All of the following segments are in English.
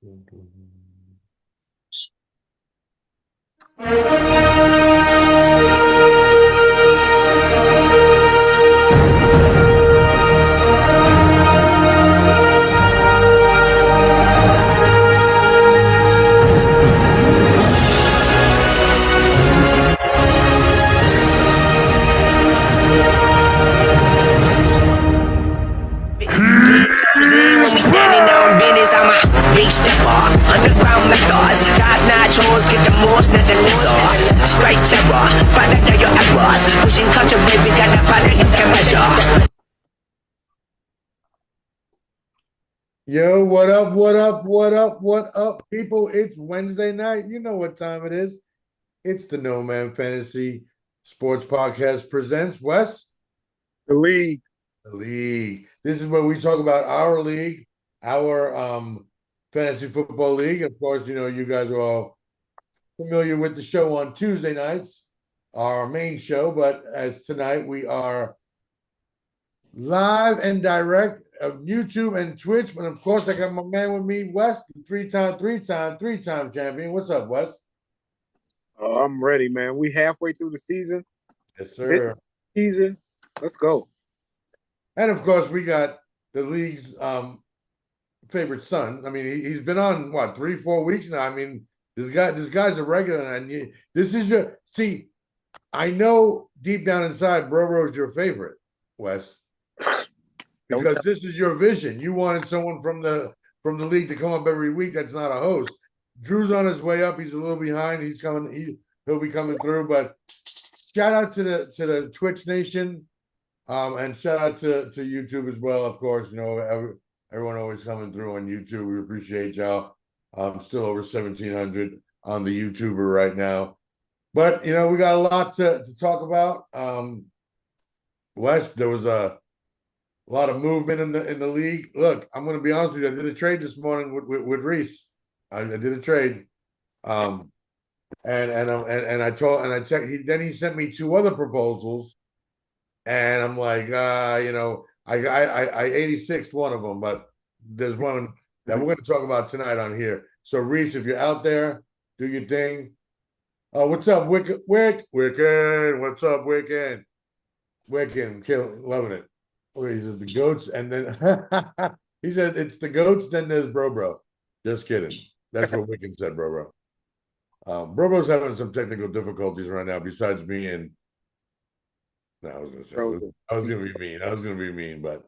When we standing on business, I'm a big stepper. Underground methods, top-notch hoes get the most that the lizard. Straight terror, product of your errors. Pushing culture, baby, got the product you can measure. Yo, what up, what up, what up, what up, people? It's Wednesday night. You know what time it is. It's the No Man Fantasy Sports Podcast presents Wes. The league. The league. This is where we talk about our league, our fantasy football league. Of course, you know, you guys are all familiar with the show on Tuesday nights, our main show. But as tonight we are live and direct of YouTube and Twitch. And of course, I got my man with me, Wes, three-time champion. What's up, Wes? Oh, I'm ready, man. We halfway through the season. Yes, sir. Season. Let's go. And of course, we got the league's favorite son. I mean, he's been on what 3-4 weeks now. I mean, this guy's a regular, and this is your see. I know deep down inside, Bro is your favorite, Wes, because this is your vision. You wanted someone from the league to come up every week. That's not a host. Drew's on his way up. He's a little behind. He's coming. He'll be coming through. But shout out to the Twitch Nation. And shout out to YouTube as well, of course. You know, everyone always coming through on YouTube. We appreciate y'all. Still over 1,700 on the YouTuber right now. But, you know, we got a lot to talk about. Wes, there was a lot of movement in the league. Look, I'm going to be honest with you. I did a trade this morning with Reese. I did a trade. And I checked. He sent me 2 other proposals. And I'm like, you know, I 86'd one of them, but there's one that we're going to talk about tonight on here. So Reese, if you're out there, do your thing. What's up, Wicked? What's up, Wicked? Loving it. Where he says the goats, and then he said it's the goats. Then there's Bro. Just kidding. That's what Wicked said, Bro. Bro's having some technical difficulties right now. Besides being No, I was gonna say I was gonna be mean, but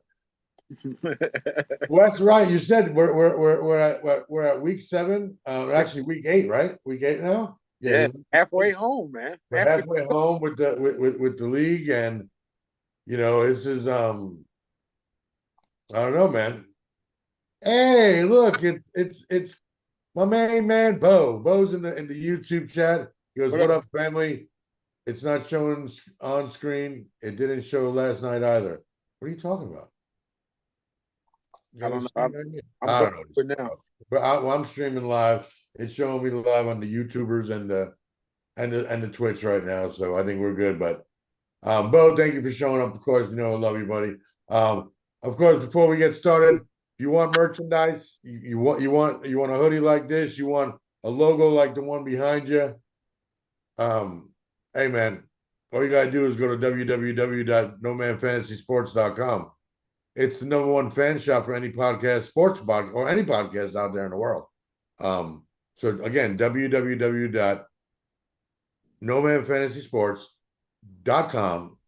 well, that's right. You said we're at week 7. Actually week 8, right? Week 8 now. Yeah, halfway home, man. We're halfway home with the league, and you know this is I don't know, man. Hey, look, it's my main man Bo. Bo's in the YouTube chat. He goes, "What up, family? It's not showing on screen. It didn't show last night either." What are you talking about? I don't know. I don't know. Now. But I'm streaming live. It's showing me live on the YouTubers and the Twitch right now. So I think we're good. But Bo, thank you for showing up. Of course, you know I love you, buddy. Of course, before we get started, if you want merchandise, you want a hoodie like this, you want a logo like the one behind you. Hey, man, all you got to do is go to www.nomanfantasysports.com. It's the #1 fan shop for any podcast, sports podcast, or any podcast out there in the world. So, again, www.nomanfantasysports.com.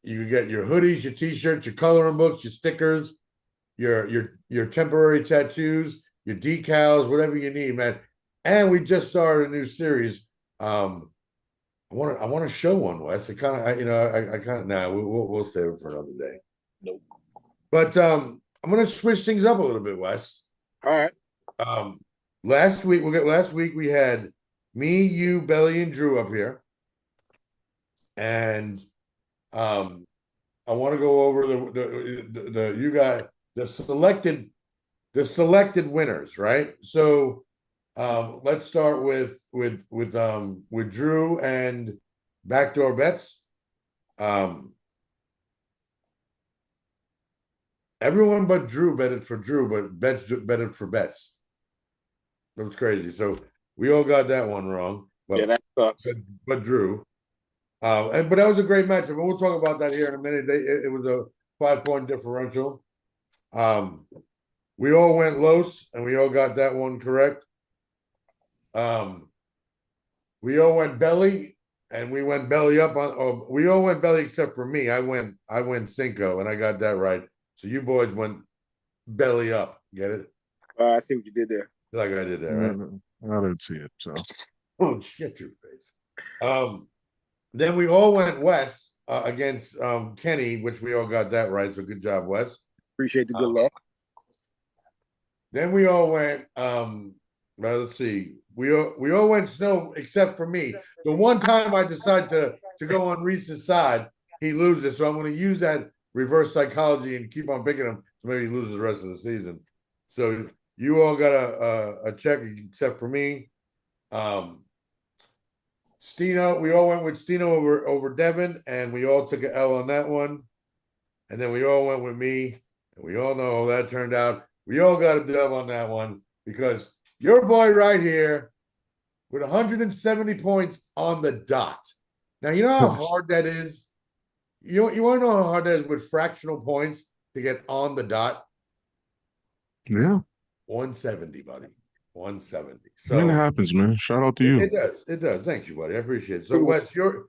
You can get your hoodies, your T-shirts, your coloring books, your stickers, your temporary tattoos, your decals, whatever you need, man. And we just started a new series. I want to show one, Wes. It kind of, we'll save it for another day. Nope. But I'm going to switch things up a little bit, Wes. All right. Last week we had me, you, Belly, and Drew up here, and I want to go over the selected winners, right? So. Let's start with Drew and backdoor bets. Everyone but Drew betted for Drew, but betted for bets. That was crazy. So we all got that one wrong. But, Yeah, that sucks. but Drew. But that was a great matchup. And we'll talk about that here in a minute. It was a 5-point differential. We all went Los, and we all got that one correct. We all went belly, and we went belly up on. Oh, we all went belly except for me. I went Cinco, and I got that right. So you boys went belly up. Get it? I see what you did there. Like I did that, right? I didn't see it. So Oh shit, your face. Then we all went Wes against Kenny, which we all got that right. So good job, Wes. Appreciate the good luck. Then we all went. Let's see. We all went Snow except for me. The one time I decide to go on Reese's side, he loses. So I'm going to use that reverse psychology and keep on picking him. So maybe he loses the rest of the season. So you all got a check except for me. Stino, we all went with Stino over Devin, and we all took an L on that one. And then we all went with me, and we all know how that turned out. We all got a dub on that one because your boy right here with 170 points on the dot. Now, you know how hard that is? You want to know how hard that is with fractional points to get on the dot? yeah, 170, buddy. 170. it So happens, man. Shout out to you. it does. It does. Thank you, buddy. I appreciate it. So, Wes, you're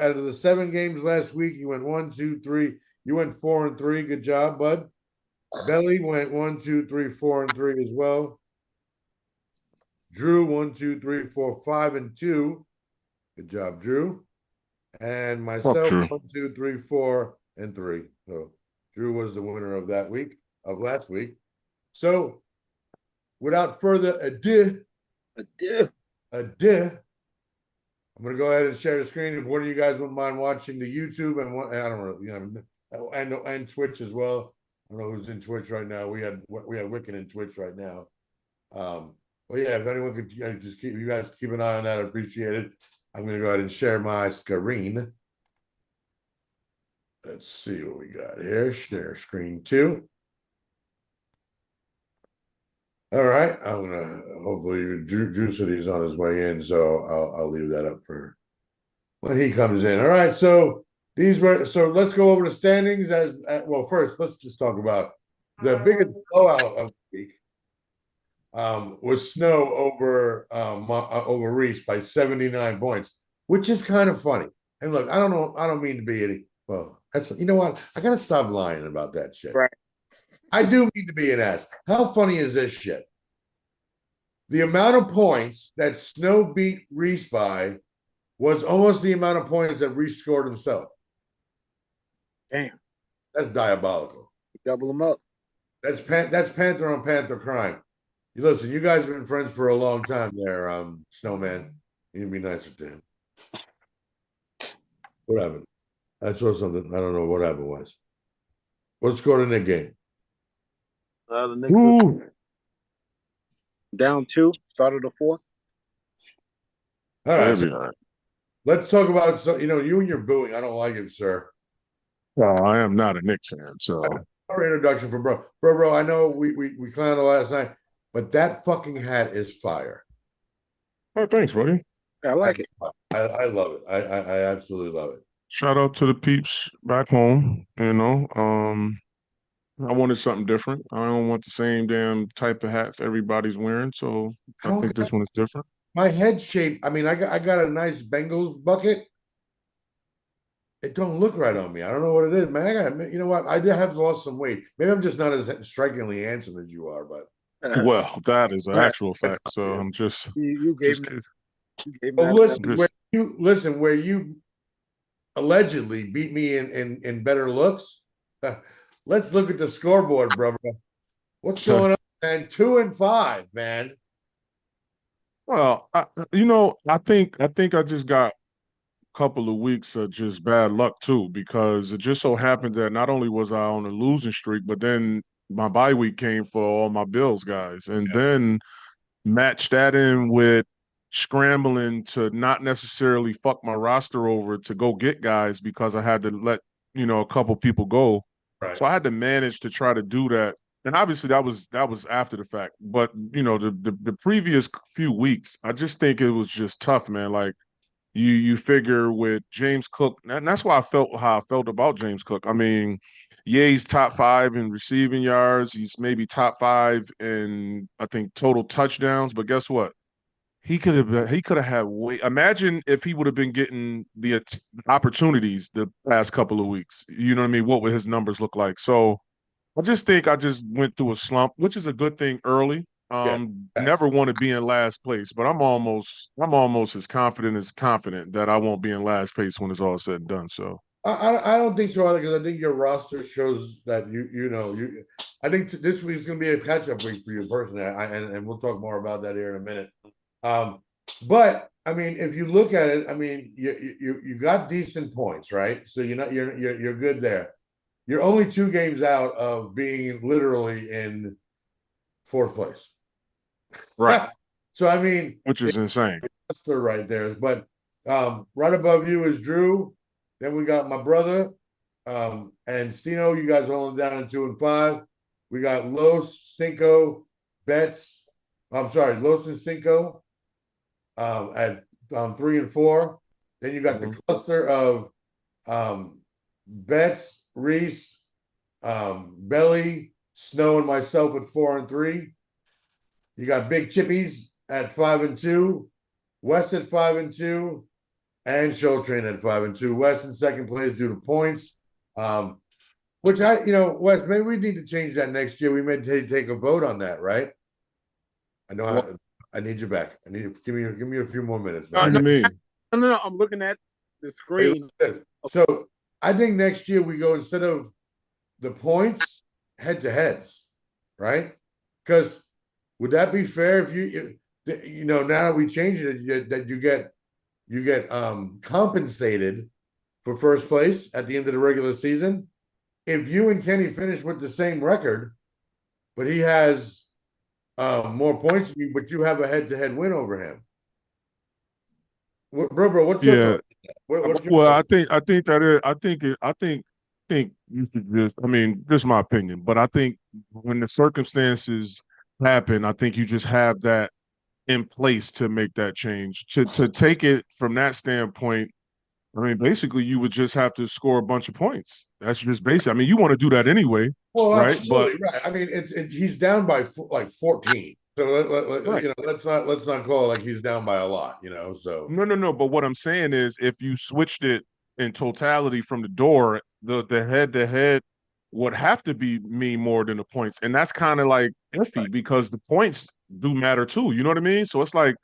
out of the 7 games last week, you went 1, 2, 3. You went 4 and 3. Good job, bud. Belly went 1, 2, 3, 4 and 3 as well. Drew 1, 2, 3, 4, 5 and 2. Good job, Drew. And myself Drew. 1, 2, 3, 4 and 3. So Drew was the winner of that week, of last week. So without further ado, I'm gonna go ahead and share the screen. If one of you guys wouldn't mind watching the YouTube and I don't know, and Twitch as well. I don't know who's in Twitch right now. We have Wicked in Twitch right now. Well, yeah, if anyone could just keep you guys keep an eye on that, I appreciate it. I'm gonna go ahead and share my screen. Let's see what we got here. Share screen 2. All right, I'm gonna hopefully Drew said he's on his way in, so I'll leave that up for when he comes in. All right, so let's go over the standings well. First, let's just talk about the biggest blowout of the week. Was Snow over Reese by 79 points, which is kind of funny. And look, I don't mean to be any. Well, you know what? I gotta stop lying about that shit. Right. I do mean to be an ass. How funny is this shit? The amount of points that Snow beat Reese by was almost the amount of points that Reese scored himself. Damn. That's diabolical. Double them up. That's Panther on Panther crime. You listen, you guys have been friends for a long time there, Snowman. You need to be nicer to him. What happened? I saw something. I don't know what happened was. What scored in that game? The Knicks Ooh, down 2, started the 4th. All right, that'd be so all right. let's talk about you and your booing. I don't like it, sir. Well, I am not a Knicks fan, so Our introduction for bro. I know we clowned it last night, but that fucking hat is fire. oh, thanks, buddy. I like it. I love it. I absolutely love it. Shout out to the peeps back home. I wanted something different. I don't want the same damn type of hats everybody's wearing, so I think this one is different. My head shape. I mean, I got a nice Bengals bucket. It don't look right on me. I don't know what it is, man. You know what? I did have lost some weight. Maybe I'm just not as strikingly handsome as you are, but Well, that is an Right. actual fact. So I'm just You gave just me. You gave me but that- listen, where you allegedly beat me in better looks. Let's look at the scoreboard, brother. What's going on, man? 2 and 5, man. well, I think I just got a couple of weeks of just bad luck too, because it just so happened that not only was I on a losing streak, but then my bye week came for all my Bills guys, and then match that in with scrambling to not necessarily fuck my roster over to go get guys because I had to let a couple people go. Right. So I had to manage to try to do that and obviously that was after the fact. But you know, the previous few weeks, I just think it was just tough, man. Like you figure with James Cook, and that's why I felt how I felt about James Cook. I mean, yeah, he's top 5 in receiving yards. He's maybe top 5 in, I think, total touchdowns. But guess what? He could have had way. Imagine if he would have been getting the opportunities the past couple of weeks. You know what I mean? What would his numbers look like? So I just think I just went through a slump, which is a good thing early. Yeah. Never want to be in last place, but I'm almost as confident that I won't be in last place when it's all said and done. So I don't think so either, because I think your roster shows that I think this week's going to be a catch up week for you personally, and we'll talk more about that here in a minute. But I mean, if you look at it, I mean, you got decent points, right? So you're good there. You're only 2 games out of being literally in 4th place. right, So I mean, which is insane. that's the right there. But right above you is Drew. Then we got my brother, and Stino. You guys are only down in 2 and 5. We got Los Cinco Bets. I'm sorry, Los and Cinco at 3 and 4. Then you got the cluster of Betts, Reese, Belly, Snow, and myself at 4 and 3. You got Big Chippies at 5 and 2, Wes at 5 and 2, and Show Train at 5 and 2. Wes in second place due to points. Which Wes, maybe we need to change that next year. We may take a vote on that, right? I know I need you back. I need give me a few more minutes, What man. do you mean? No. I'm looking at the screen. So I think next year we go, instead of the points, head to heads, right? Because would that be fair if now that we change it, that you get compensated for first place at the end of the regular season? If you and Kenny finish with the same record, but he has more points than you, but you have a head-to-head win over him. Bro, what's your thought? What's your Well, thoughts? I think you should just. I mean, just my opinion, but I think when the circumstances happen, I think you just have that in place to make that change. To take it from that standpoint, I mean, basically, you would just have to score a bunch of points. That's just basic. I mean, you want to do that anyway, Well, right? absolutely right. I mean, he's down by like 14. So Right. let's not call it like he's down by a lot. So No. But what I'm saying is, if you switched it in totality from the door, the head to head would have to be me more than the points, and that's kind of like iffy because the points do matter too. You know what I mean? So it's like,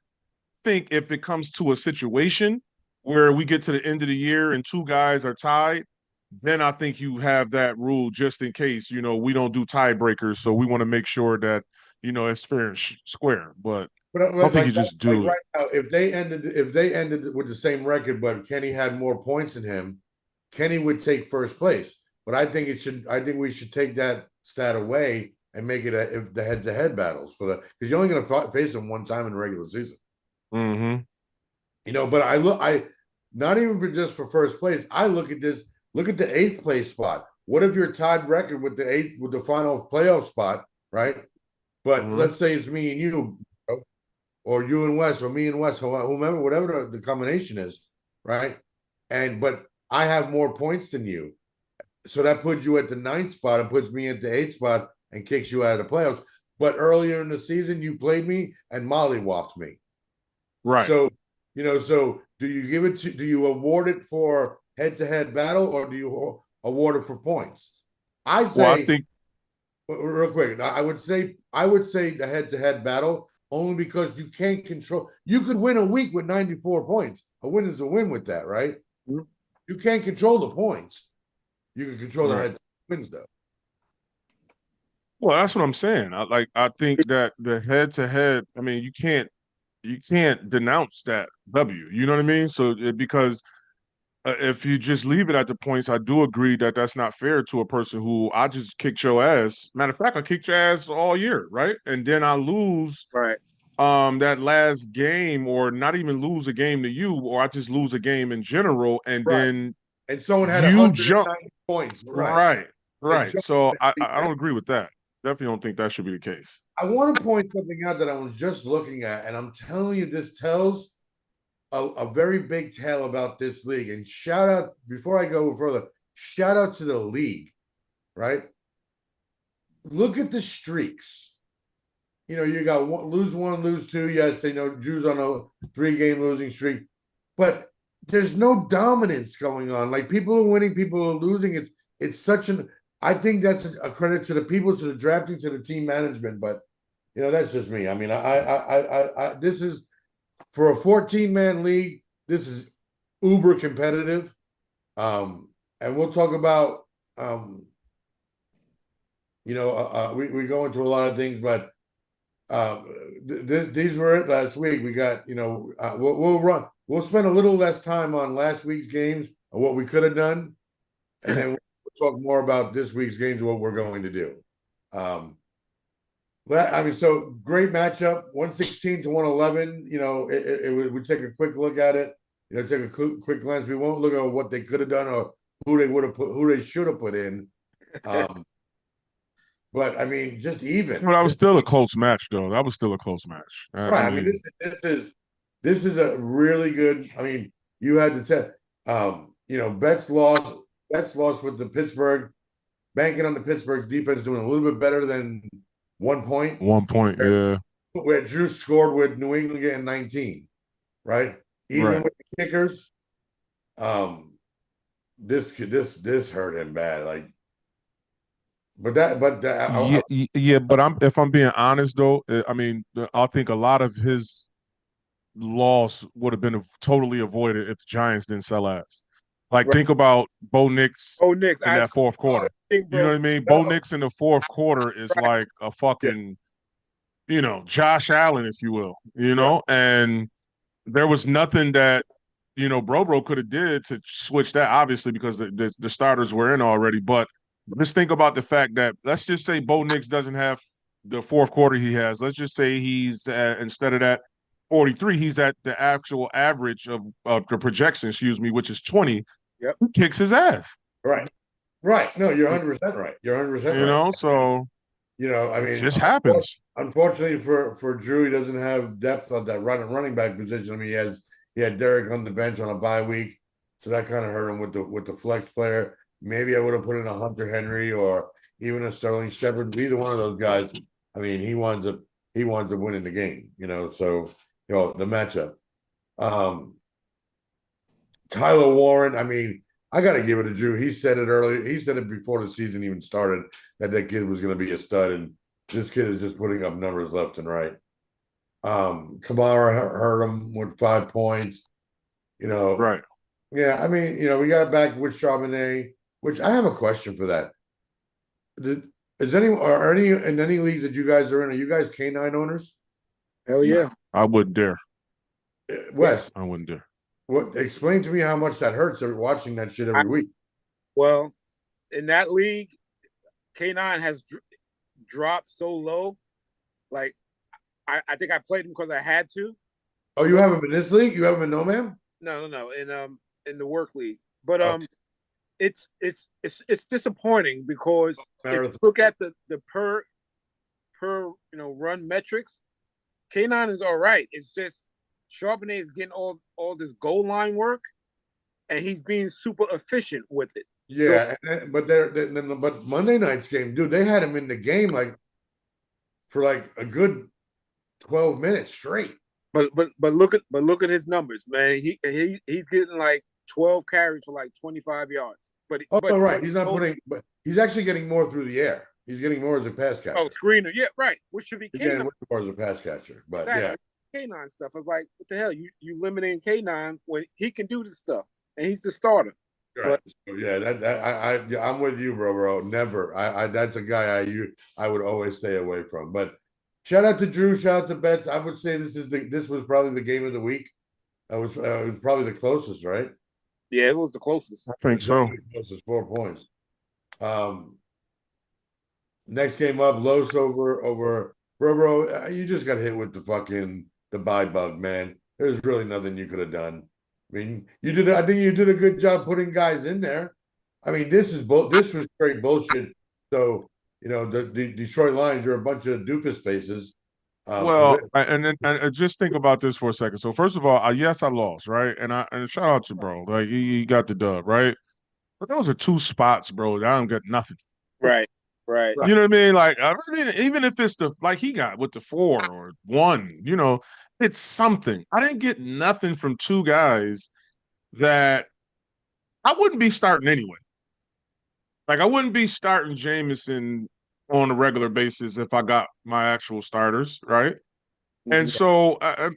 think if it comes to a situation where we get to the end of the year and 2 guys are tied, then I think you have that rule just in case. We don't do tiebreakers, so we want to make sure that it's fair and square. But I don't think you just do it. right now, if they ended with the same record, but Kenny had more points than him, Kenny would take first place. But I think we should take that stat away and make it the head-to-head battles because you're only going to face them one time in the regular season. Mm-hmm. But I not even for first place. I look at this. Look at the 8th place spot. What if you're tied record with the final playoff spot, right? But let's say it's me and you, or you and Wes, or me and Wes, whomever, whatever the combination is, right? But I have more points than you, so that puts you at the 9th spot and puts me at the 8th spot and kicks you out of the playoffs. But earlier in the season, you played me and mollywopped me, Right. So so do you award it for head-to-head battle, or do you award it for points? I say, well, I think real quick, I would say the head-to-head battle, only because you can't control. You could win a week with 94 points. A win is a win with that, right? Mm-hmm. You can't control the points. You can control the head wins, though. Well, that's what I'm saying. I think that the head-to-head. I mean, you can't denounce that W. You know what I mean? So because if you just leave it at the points, I do agree that that's not fair to a person who I just kicked your ass. Matter of fact, I kicked your ass all year, right? And then I lose Right. that last game, or not even lose a game to you, or I just lose a game in general, and then And someone had you 190 jump points, right. And So I don't agree with that. Definitely don't think that should be the case. I want to point something out that I was just looking at, and I'm telling you, this tells a very big tale about this league. And shout out, before I go further, shout out to the league, right? Look at the streaks. You know, you got lose one, lose two. Yes, they know Drew's on a 3-game losing streak, but there's no dominance going on. Like, people are winning, people are losing. It's such an. I think that's a credit to the people, to the drafting, to the team management. But you know, that's just me. I mean, I this is, for a 14-man league, this is uber competitive. And we'll talk about we go into a lot of things, but these were it last week. We got, we'll spend a little less time on last week's games and what we could have done, and then we'll talk more about this week's games, what we're going to do. I mean, so great matchup, 116 to 111. You know, we take a quick look at it. You know, take a quick glance. We won't look at what they could have done or who they should have put in. But I mean, just even. Well, that was still a close match, though. That was still a close match. Right. I mean, this is a really good. I mean, you had to tell. Betts lost with the Pittsburgh, banking on the Pittsburgh's defense doing a little bit better than 1 point. 1 point, yeah. Where Drew scored with New England getting 19, right? Even with the kickers, this hurt him bad. Like, but if I'm being honest though, I mean, I think a lot of his loss would have been totally avoided if the Giants didn't sell ass. Like, think about Bo Nix in that fourth quarter. You know what I mean? Bo Nix in the fourth quarter is like a fucking, Josh Allen, if you will, and there was nothing that, Bro could have did to switch that, obviously, because the starters were in already. But let's think about the fact that, let's just say Bo Nix doesn't have the fourth quarter he has. Let's just say he's instead of that 43, he's at the actual average of the projection, which is 20. Yep. He kicks his ass. Right. No, you're 100% right. You're 100% right. So I mean, it just happens. Unfortunately for Drew, he doesn't have depth on that running back position. I mean, he had Derek on the bench on a bye week, so that kind of hurt him with the flex player. Maybe I would have put in a Hunter Henry or even a Sterling Shepard. Either one of those guys. I mean, he winds up winning the game. So the matchup. Tyler Warren, I mean, I got to give it to Drew. He said it earlier. He said it before the season even started that kid was going to be a stud, and this kid is just putting up numbers left and right. Kamara hurt him with 5 points. Right. Yeah, I mean, we got back with Charbonnet, which I have a question for that. Is any in any leagues that you guys are in? Are you guys K9 owners? Hell yeah. No, I wouldn't dare. Wes, I wouldn't dare. Explain to me how much that hurts watching that shit every week. Well, in that league, K9 has dropped so low. Like, I think I played him because I had to. Oh, you have him in this league? You have him in No Man? No. In the work league. But it's disappointing because if you look at the per run metrics, K9 is all right. It's just Charbonnet is getting all this goal line work, and he's being super efficient with it. Yeah, but Monday night's game, dude, they had him in the game for a good 12 minutes straight. But look at his numbers, man. He's getting 12 carries for 25 yards. But right, he's not but he's actually getting more through the air. He's getting more as a pass catcher. Oh, screener, yeah, right. Which should be K9. More as a pass catcher, but exactly. K9 stuff. I was like, what the hell? You limiting K9 when he can do this stuff, and he's the starter. Right. So, yeah, I'm with you, bro. Never. That's a guy I would always stay away from. But shout out to Drew. Shout out to Betts. I would say this was probably the game of the week. It was probably the closest, right? Yeah, it was the closest. I think so. Closest 4 points. Next game up, Los over bro. You just got hit with the buy bug, man. There's really nothing you could have done. I mean, I think you did a good job putting guys in there. I mean, this was straight bullshit. So the Detroit Lions are a bunch of doofus faces. Well, and just think about this for a second. So first of all, yes, I lost, right? And shout out to bro, like you got the dub, right? But those are two spots, bro. That I don't get nothing. Right. Right. Right. You know what I mean? Like, I mean, even if it's like he got with the 4 or 1, it's something. I didn't get nothing from two guys that I wouldn't be starting anyway. Like, I wouldn't be starting Jameson on a regular basis if I got my actual starters, right? And so I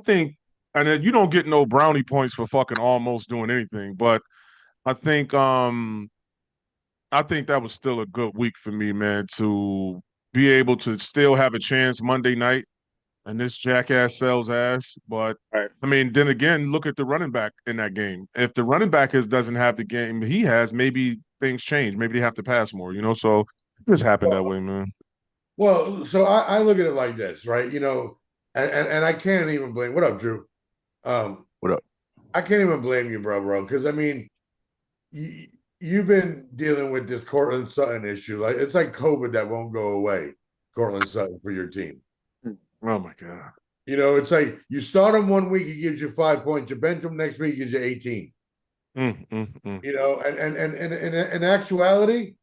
think, and then you don't get no brownie points for fucking almost doing anything, but I think I think that was still a good week for me, man, to be able to still have a chance Monday night and this jackass sells ass. But Right. I mean, then again, look at the running back in that game. If the running back doesn't have the game he has, maybe things change. Maybe they have to pass more, So it just happened that way, man. Well, so I look at it like this, right? And I can't even blame. What up, Drew? What up? I can't even blame you, bro. Because I mean, you've been dealing with this Cortland Sutton issue. Like it's like COVID that won't go away. Cortland Sutton for your team. Oh my God. It's like you start him 1 week, he gives you 5 points. You bench him next week, he gives you 18. And in actuality,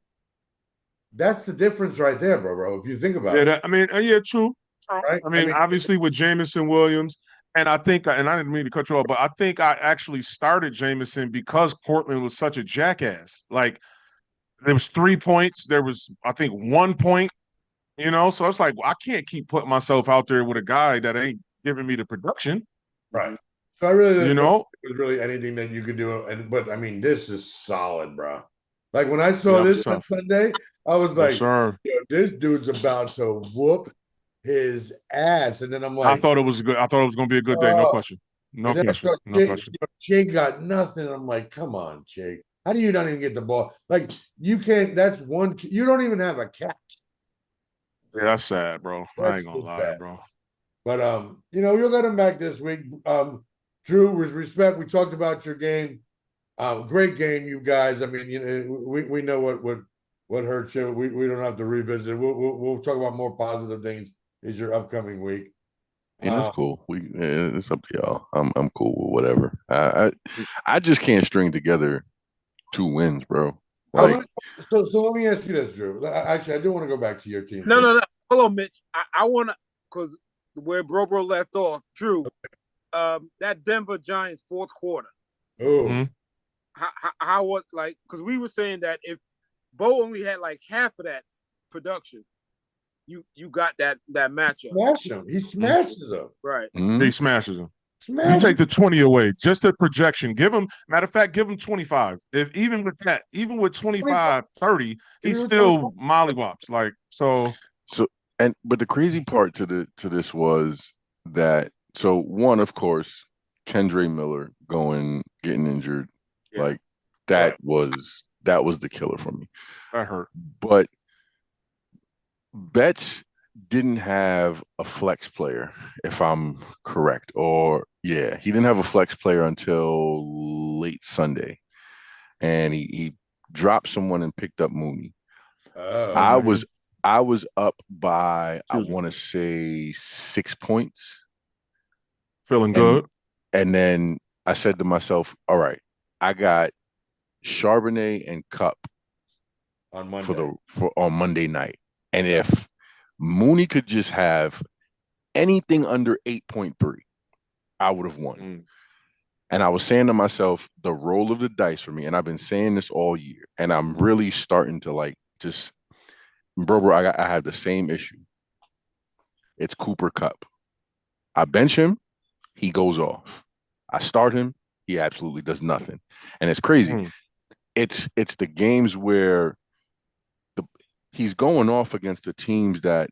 that's the difference right there, bro. If you think about it. I mean, yeah, true. Right? I mean, obviously with Jameson Williams, and I think, and I didn't mean to cut you off, but I think I actually started Jameson because Portland was such a jackass. Like there was 3 points, there was I think 1 point, So it's like I can't keep putting myself out there with a guy that ain't giving me the production, right? So I really didn't know. It was really anything that you could do, but I mean, this is solid, bro. Like when I saw this on Sunday, I was like, this dude's about to whoop his ass. And then I'm like, I thought it was good. I thought it was going to be a good day. No question. No question. No question. Jake got nothing. I'm like, come on, Jake. How do you not even get the ball? Like, you can't. That's one. You don't even have a catch. Yeah, that's sad, bro. I ain't gonna lie, bro. But you'll get him back this week. Drew, with respect, we talked about your game. Great game, you guys. I mean, we know what hurt you. We don't have to revisit. We'll talk about more positive things is your upcoming week. And it's cool. It's up to y'all. I'm cool with whatever. I just can't string together 2 wins, bro. Like, so let me ask you this, Drew. Actually, I do want to go back to your team. No. Hold on, Mitch. I want to, because where Bro left off, Drew, that Denver Giants fourth quarter. Oh. How was, like, because we were saying that if Bo only had like half of that production, you got that matchup. Smash him. He smashes him. Right. He smashes him. You take the 20 away, just the projection. Matter of fact, give him 25. Even with 25, 30, he still mollywops. Like, but the crazy part to this was that, so one, of course, Kendre Miller getting injured. Yeah. Like that was the killer for me. That hurt. But Betts didn't have a flex player, if I'm correct. He didn't have a flex player until late Sunday. And he dropped someone and picked up Mooney. I was up by, I want to say 6 points. Feeling good. And then I said to myself, all right, I got Charbonnet and Cup on Monday on Monday night. And if Mooney could just have anything under 8.3, I would have won. And I was saying to myself, the roll of the dice for me, and I've been saying this all year, and I'm really starting to like just, bro, I have the same issue. It's Cooper Kupp. I bench him, he goes off. I start him, he absolutely does nothing. And it's crazy. It's the games where he's going off against the teams that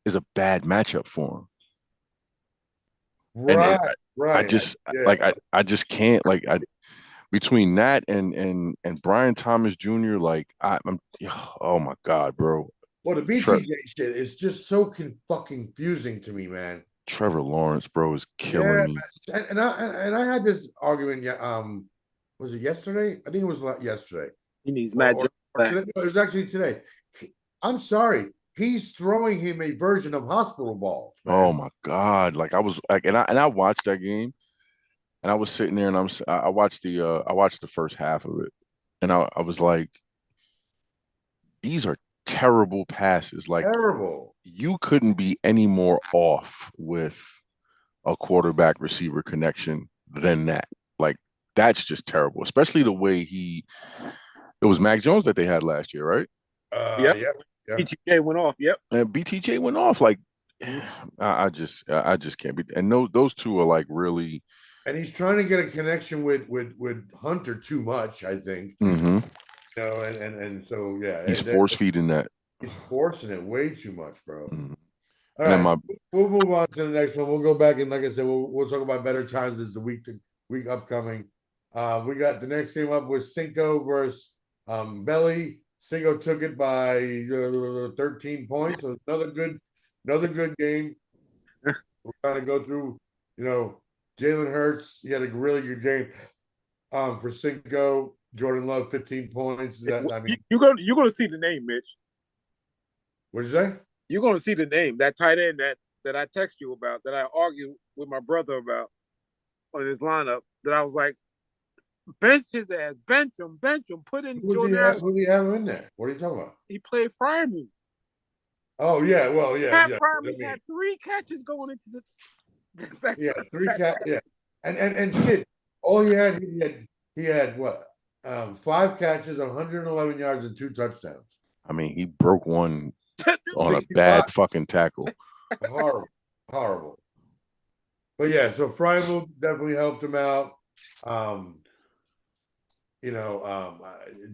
is a bad matchup for him. Right. I just can't, like, between that and Brian Thomas Jr., like, I'm oh my God, bro. Well, the BTJ shit is just so fucking confusing to me, man. Trevor Lawrence, bro, is killing me. And I had this argument. Was it yesterday? I think it was yesterday. He needs magic. It was actually today. I'm sorry. He's throwing him a version of hospital balls. Man. Oh my God. Like I was like, and I watched that game and I was sitting there and I watched the first half of it. And I was like, these are terrible passes. Like Terrible. you couldn't be any more off with a quarterback receiver connection than that. Like that's just terrible, especially the way it was Mac Jones that they had last year, right? Yep. Yeah. BTJ went off. Yep. And BTJ went off. Like I just can't be. And those two are like really. And he's trying to get a connection with Hunter too much, I think. Mm-hmm. You know, and so yeah, he's force feeding that. He's forcing it way too much, bro. Mm-hmm. All right, we'll move on to the next one. We'll go back and, like I said, we'll talk about better times as the week upcoming. We got the next game up was Cinco versus Belly. Cinco took it by 13 points. So another good game. We're trying to go through, Jalen Hurts. He had a really good game for Cinco. Jordan Love, 15 points. You're gonna see the name, Mitch. What'd you say? You're gonna see the name, that tight end that I text you about, that I argued with my brother about on his lineup. That I was like, bench his ass, bench him, put in Jordan. Who do you have him in there? What are you talking about? He played Freiermuth. Oh yeah, well yeah. Pat Freiermuth had 3 catches going into the. 3 catches. Yeah, and shit. All he had what? 5 catches, 111 yards, and 2 touchdowns. I mean, he broke one on a bad fucking tackle. Horrible. But yeah, so Freiermuth definitely helped him out.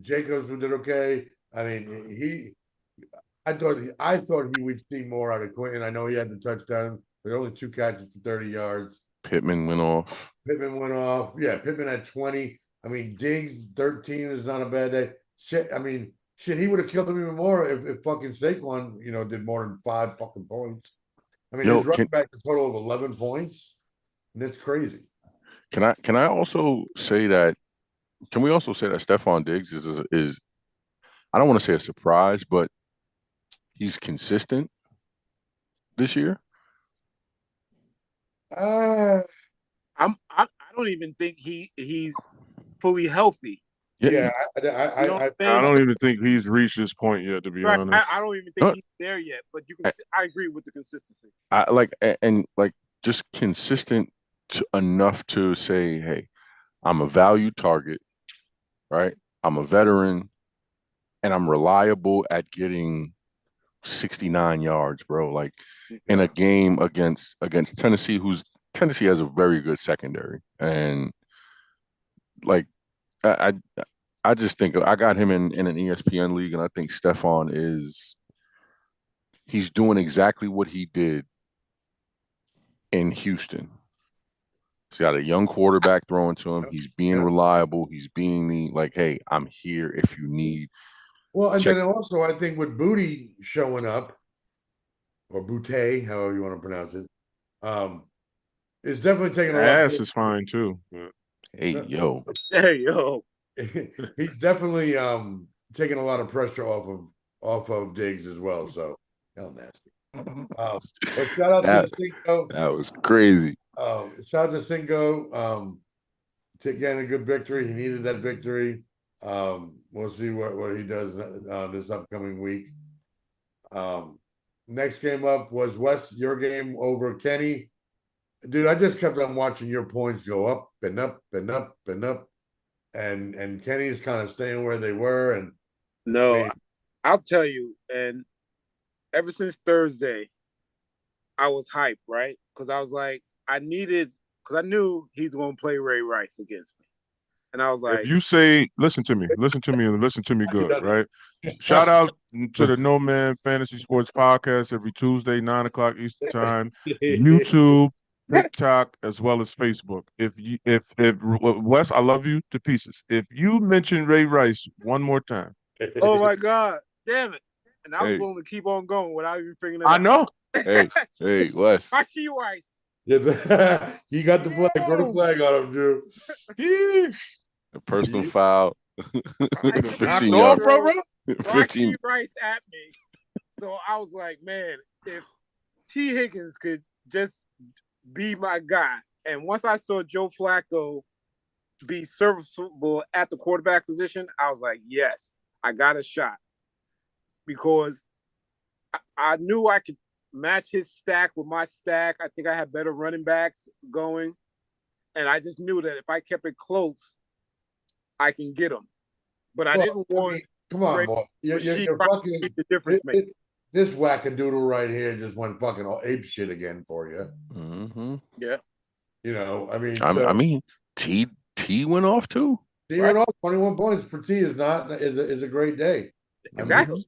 Jacobs did okay. I mean, I thought he would see more out of Quentin. I know he had the touchdown, but only 2 catches for 30 yards. Pittman went off. Yeah, Pittman had 20. I mean, Diggs 13 is not a bad day. Shit, he would have killed him even more if fucking Saquon, did more than 5 fucking points. I mean, his running back a total of 11 points, and it's crazy. Can I also say that? Can we also say that Stephon Diggs is I don't want to say a surprise, but he's consistent this year? I don't even think he's fully healthy. Yeah, I don't even think he's reached this point yet, to be honest. I don't even think he's there yet, but I agree with the consistency. Just consistent enough to say, hey, I'm a value target, right? I'm a veteran, and I'm reliable at getting 69 yards, bro. Like in a game against Tennessee, Tennessee has a very good secondary, and like I just think I got him in an ESPN league, and I think Stephon he's doing exactly what he did in Houston. He's got a young quarterback throwing to him. He's being reliable. He's being hey, I'm here if you need. Well, and then also I think with Booty showing up, or Boutte, however you want to pronounce it, it's definitely taking a lot. Ass is fine too. But... Hey yo. He's definitely taking a lot of pressure off of Diggs as well. So hell nasty. But shout out to Cinco. That was crazy. Shout out to Cinco. Getting a good victory. He needed that victory. We'll see what he does this upcoming week. Next game up was Wes, your game over Kenny. Dude, I just kept on watching your points go up and up and up and up. And Kenny's kind of staying where they were. And no, I'll tell you. And ever since Thursday, I was hyped, right? Because I was like, I knew he's going to play Ray Rice against me. And I was like, if you say, listen to me, and listen to me good, right? Shout out to the No Man Fantasy Sports Podcast every Tuesday, 9:00 Eastern Time, YouTube, TikTok, as well as Facebook. If Wes, I love you to pieces. If you mention Ray Rice one more time, oh my God, damn it! And I was going to keep on going without even figuring it out. I know. Hey, Wes. I see Rice. Yeah, you got the flag. Throw the flag on him, Drew. A personal foul. 15 yards. bro. 15 Rice at me. So I was like, man, if T. Higgins could just be my guy. And once I saw Joe Flacco be serviceable at the quarterback position, I was like, yes, I got a shot. Because I knew I could match his stack with my stack. I think I had better running backs going. And I just knew that if I kept it close, I can get him. But I didn't want. Come on, boy. You're fucking the difference maker. This wackadoodle right here just went fucking all ape shit again for you. Mm-hmm. Yeah. You know, I mean, I mean, T went off too. T went off 21 points for T is a great day. Exactly.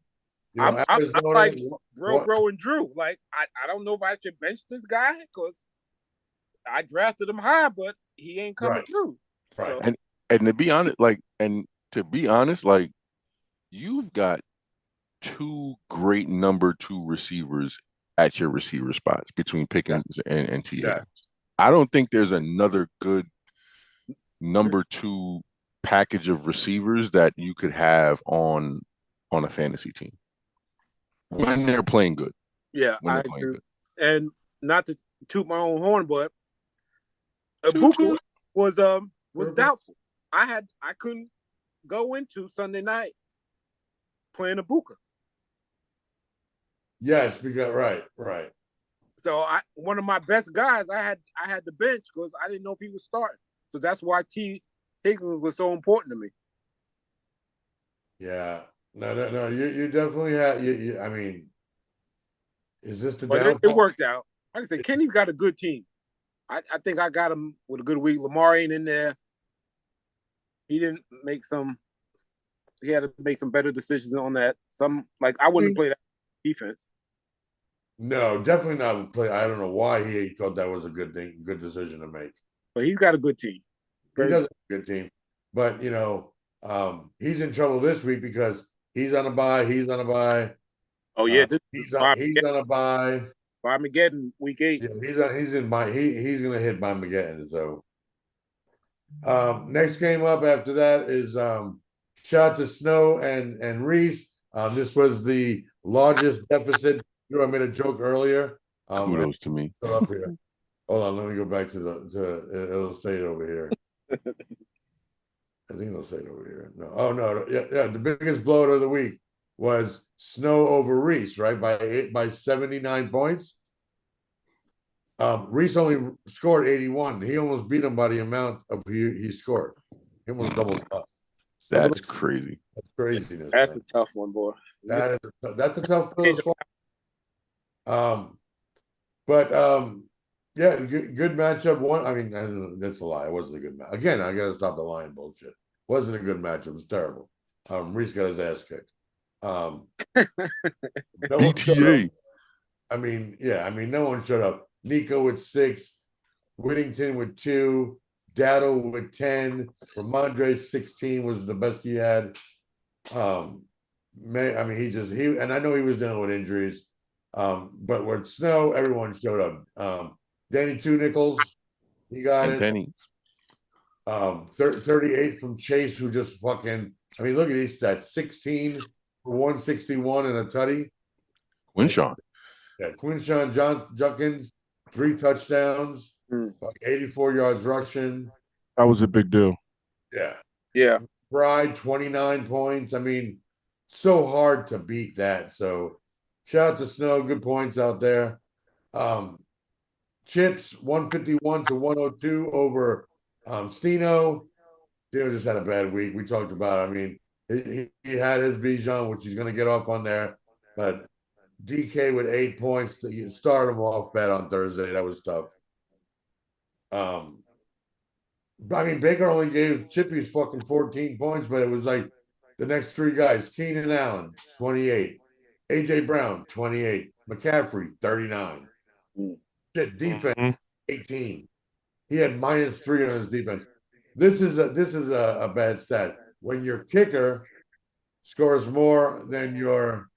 I mean, I'm like bro and Drew. Like I don't know if I should bench this guy because I drafted him high, but he ain't coming through. Right. So. And to be honest, you've got two great number 2 receivers at your receiver spots between Pickens and T. Yeah. I don't think there's another good number 2 package of receivers that you could have on a fantasy team when they're playing good. Yeah, I agree. And not to toot my own horn, but Ibuka was doubtful. I couldn't go into Sunday night playing Ibuka. Yes, because right. So one of my best guys, I had the bench because I didn't know if he was starting. So that's why T. Higgins was so important to me. Yeah. No. You definitely had. I mean, is this the but down? It worked out. Like I said, Kenny's got a good team. I think I got him with a good week. Lamar ain't in there. He didn't make some. He had to make some better decisions on that. I wouldn't play that defense. No, definitely not play. I don't know why he thought that was a good decision to make. But he's got a good team. He does have a good team, but he's in trouble this week because he's on a bye. He's on a bye. Oh yeah, he's on a bye. Armageddon week 8. Yeah, he's in bye. He's gonna hit by Armageddon. So next game up after that is shout out to Snow and Reese. This was the largest deficit. I made a joke earlier. Kudos to me. Up here. Hold on, let me go back to it'll say it over here. I think it'll say it over here. No, oh no, yeah. The biggest blowout of the week was Snow over Reese, right? By 79 points. Reese only scored 81. He almost beat him by the amount of he scored. He almost doubled up. That's crazy. That's craziness. That's a tough one, boy. That's a tough pill to swallow. Yeah, good matchup. I mean, that's a lie. It wasn't a good match. Again, I gotta stop the lying bullshit. Wasn't a good matchup. It was terrible. Reese got his ass kicked. No one showed up. I mean, no one showed up. Nico with 6, Whittington with 2, Daddle with 10, Ramondre 16 was the best he had. And I know he was dealing with injuries. But with Snow, everyone showed up. Danny 2 Nichols, he got it. Penny. 38 from Chase, who just fucking. I mean, look at these stats: 16 for 161 and a tutty. Quinshawn. Yeah, Quinshawn Junkins, 3 touchdowns, 84 yards rushing. That was a big deal. Yeah. Bride 29 points. I mean, so hard to beat that. So shout out to Snow, good points out there. Chips 151 to 102 over Stino. Stino just had a bad week. We talked about it. I mean, he had his Bijan, which he's going to get off on there. But DK with 8 points to start him off bad on Thursday. That was tough. I mean, Baker only gave Chippy's fucking 14 points, but it was like the next 3 guys: Keenan Allen, 28, AJ Brown, 28, McCaffrey, 39. Shit, defense, 18. He had -3 on his defense. This is a bad stat. When your kicker scores more than your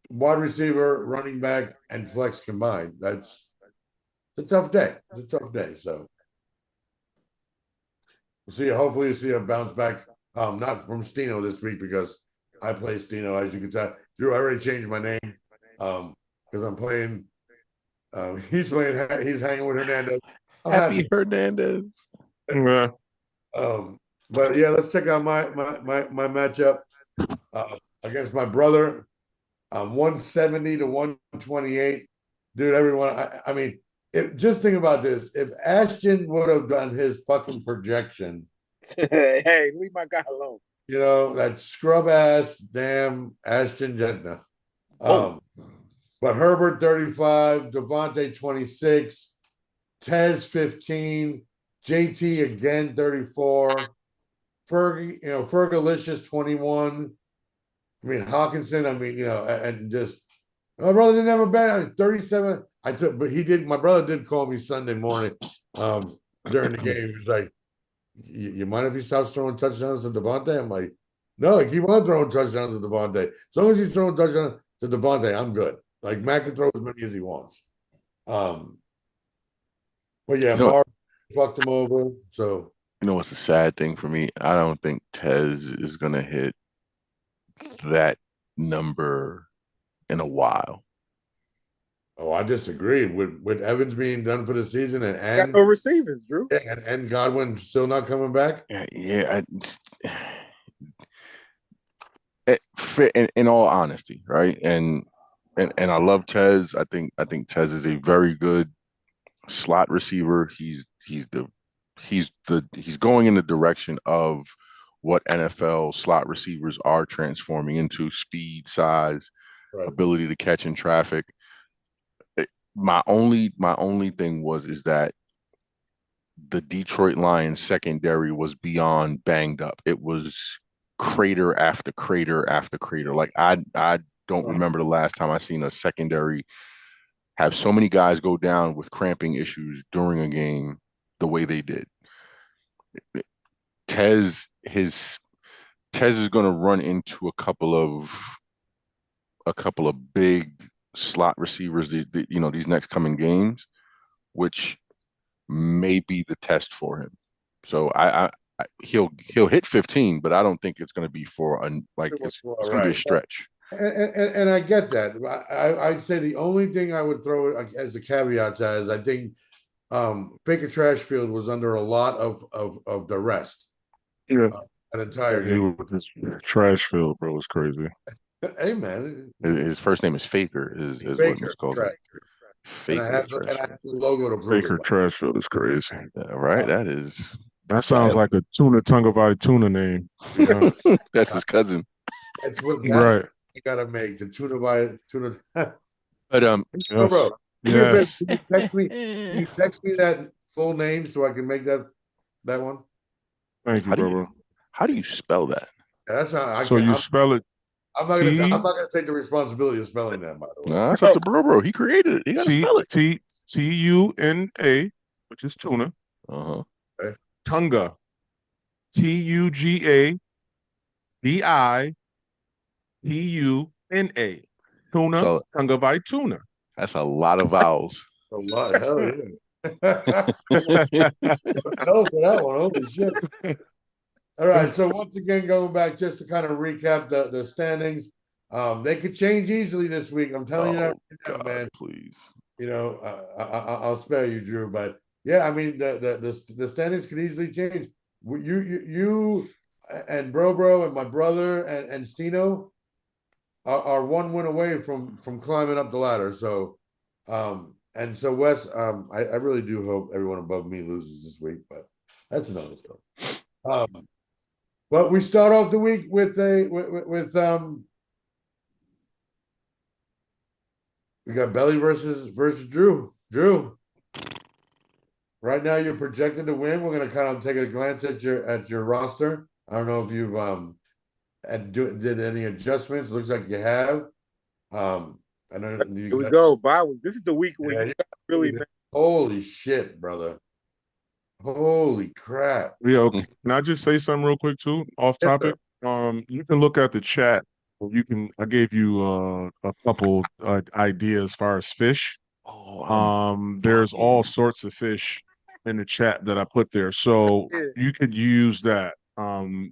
wide receiver, running back, and flex combined, that's a tough day. It's a tough day. So we'll see. Hopefully, you see a bounce back. Not from Stino this week because I play Stino, as you can tell. Drew, I already changed my name. because I'm playing. He's playing. He's hanging with Hernandez. I'm Happy happy. Hernandez. Yeah. But yeah, let's check out my matchup against my brother. 170 to 128. Dude, everyone. I mean, just think about this. If Ashton would have done his fucking projection, Hey, leave my guy alone. you know, that scrub ass damn Ashton Jetna. But Herbert 35, Devontae 26, Tez 15, JT again 34, Fergalicious 21. I mean, Hawkinson, and just my brother didn't have a bad. I was 37. My brother did call me Sunday morning during the game. He was like, you mind if he stops throwing touchdowns to Devontae? I'm like, no, keep on throwing touchdowns to Devontae. As long as he's throwing touchdowns to Devontae, I'm good. Like, Mac can throw as many as he wants. But yeah, Mark fucked him over. So you know what's a sad thing for me? I don't think Tez is gonna hit that number in a while. Oh, I disagree with Evans being done for the season Got no receivers, Drew. and Godwin still not coming back. Yeah. In all honesty, right? And I love Tez. I think Tez is a very good slot receiver. He's going in the direction of what NFL slot receivers are transforming into: speed, size, ability to catch in traffic. My only thing is that the Detroit Lions secondary was beyond banged up. It was crater after crater after crater. Like, I don't remember the last time I seen a secondary have so many guys go down with cramping issues during a game the way they did. Tez is going to run into a couple of big slot receivers these next coming games, which may be the test for him. So he'll hit 15, but I don't think it's going to be for it's going to be a stretch. And I get that. I'd say the only thing I would throw as a caveat to is I think Baker Trashfield was under a lot of duress. Yeah. An entire game. With this Trashfield, bro, was crazy. Hey, man. His first name is Faker, is what it's called. Faker. And I have the logo to prove Faker Trashfield is crazy. Right? That sounds like a Tungavai tuna name. Yeah. That's his cousin. That's what right. I gotta make the tuna. But bro, yes. Can you text me that full name so I can make that one? Thank you, bro. How do you spell that? Yeah, that's not. Spell it. I'm not gonna take the responsibility of spelling that, by the way. No, that's up to bro. He created it. He gotta spell it. Tuna, which is tuna. Okay. Tunga. TUGAVIPUNA. Tuna. So, Tungavai tuna. That's a lot of vowels. A lot. Hell yeah. No, for that one. Holy shit. All right. So once again, going back just to kind of recap the standings. They could change easily this week. I'm telling you that right now, man. Please. You know, I'll spare you, Drew. But yeah, I mean the standings could easily change. You and Bro and my brother and Stino are one win away from climbing up the ladder. So and so Wes, I really do hope everyone above me loses this week, but that's another story. But we start off the week with we got Belly versus Drew. Drew, right now you're projected to win. We're gonna kind of take a glance at your roster. I don't know if you've did any adjustments. Looks like you have. I know. Here we go. Bye week. This is the week we really. Holy shit, brother! Holy crap! Yeah. Can I just say something real quick too, off topic? You can look at the chat. I gave you a couple ideas as far as fish. There's all sorts of fish in the chat that I put there, so you could use that.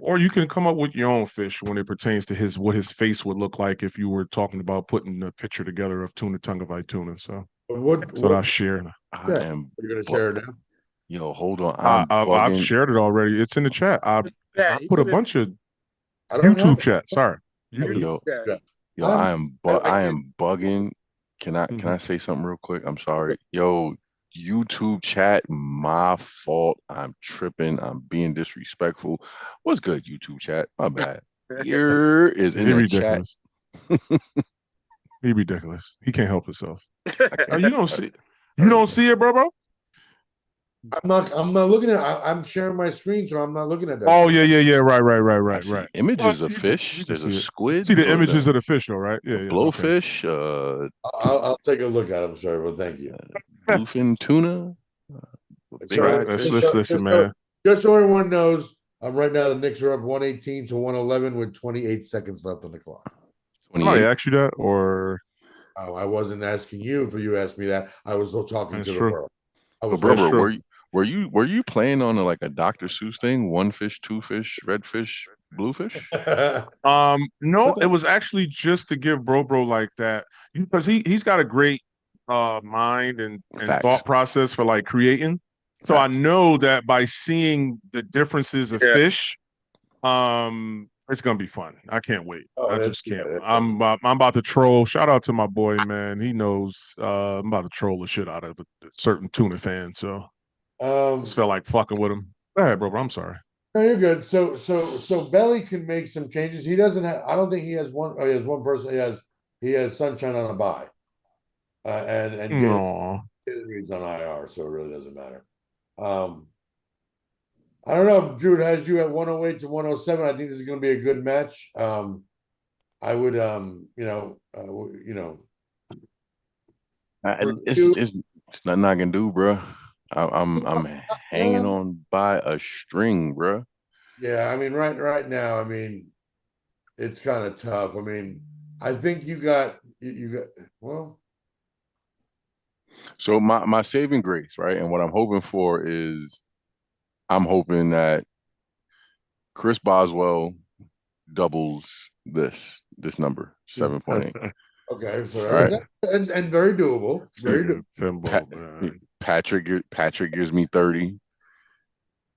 Or you can come up with your own fish when it pertains to what his face would look like if you were talking about putting a picture together of tuna Tungavite tuna. So that's what I'll share. I Yeah. am. You're gonna bu- share it now? Yo, hold on. I've I'm bugging. shared it already. It's in the chat. I He put a put it- bunch of I don't have YouTube it. chat. Sorry, Oh, YouTube. Yo, Yeah. yo, I'm- I I- am bugging. Can I say something real quick? I'm sorry. Yo, YouTube chat, my fault. I'm tripping. I'm being disrespectful. What's good, YouTube chat? My bad. Here is in He the chat. ridiculous. He ridiculous. He can't help himself. I can't- You don't see. You don't see it, bro. I'm not looking at. I'm sharing my screen, so I'm not looking at that. Oh screen. yeah. Right. I see Right. images Well, of you fish. can There's a see it. squid. See the or images of the fish, though, right? Yeah. Okay. blowfish, I'll take a look at them, sir. But thank you. bluefin tuna. Big So, red Let's fish. listen, man. Just so everyone knows, right now the Knicks are up 118 to 111 with 28 seconds left on the clock. I 28. asked you that, or Oh, I wasn't asking you for you asked me that. I was still talking That's to the true. world. I But was bro, That's true. were you playing on like a Dr. Seuss thing? One fish, two fish, red fish, bluefish? no, it was actually just to give bro like that because he's got a great mind and Facts. thought process for like creating. So I Facts. know that by seeing the differences of Yeah. fish, it's gonna be fun. I can't wait. Oh, I that's just can't. good. I'm about to troll. Shout out to my boy, man. He knows I'm about to troll the shit out of a certain tuna fan. So just felt like fucking with him. Go ahead, bro. I'm sorry. No, you're good. So Belly can make some changes. He doesn't have. I don't think he has one. Oh, he has one person. He has Sunshine on a bye, and Aw. Reed's on IR, so it really doesn't matter. I don't know. Jude has you at 108 to 107. I think this is going to be a good match. I would, It's nothing I can do, bro. I'm hanging on by a string, bro. Yeah, I mean, right now, I mean, it's kind of tough. I mean, I think you got well. So my saving grace, right? And what I'm hoping for is I'm hoping that Chris Boswell doubles this number, 7.8. Okay, so Right. and very doable. Very doable. Timbo, man. Patrick gives me 30.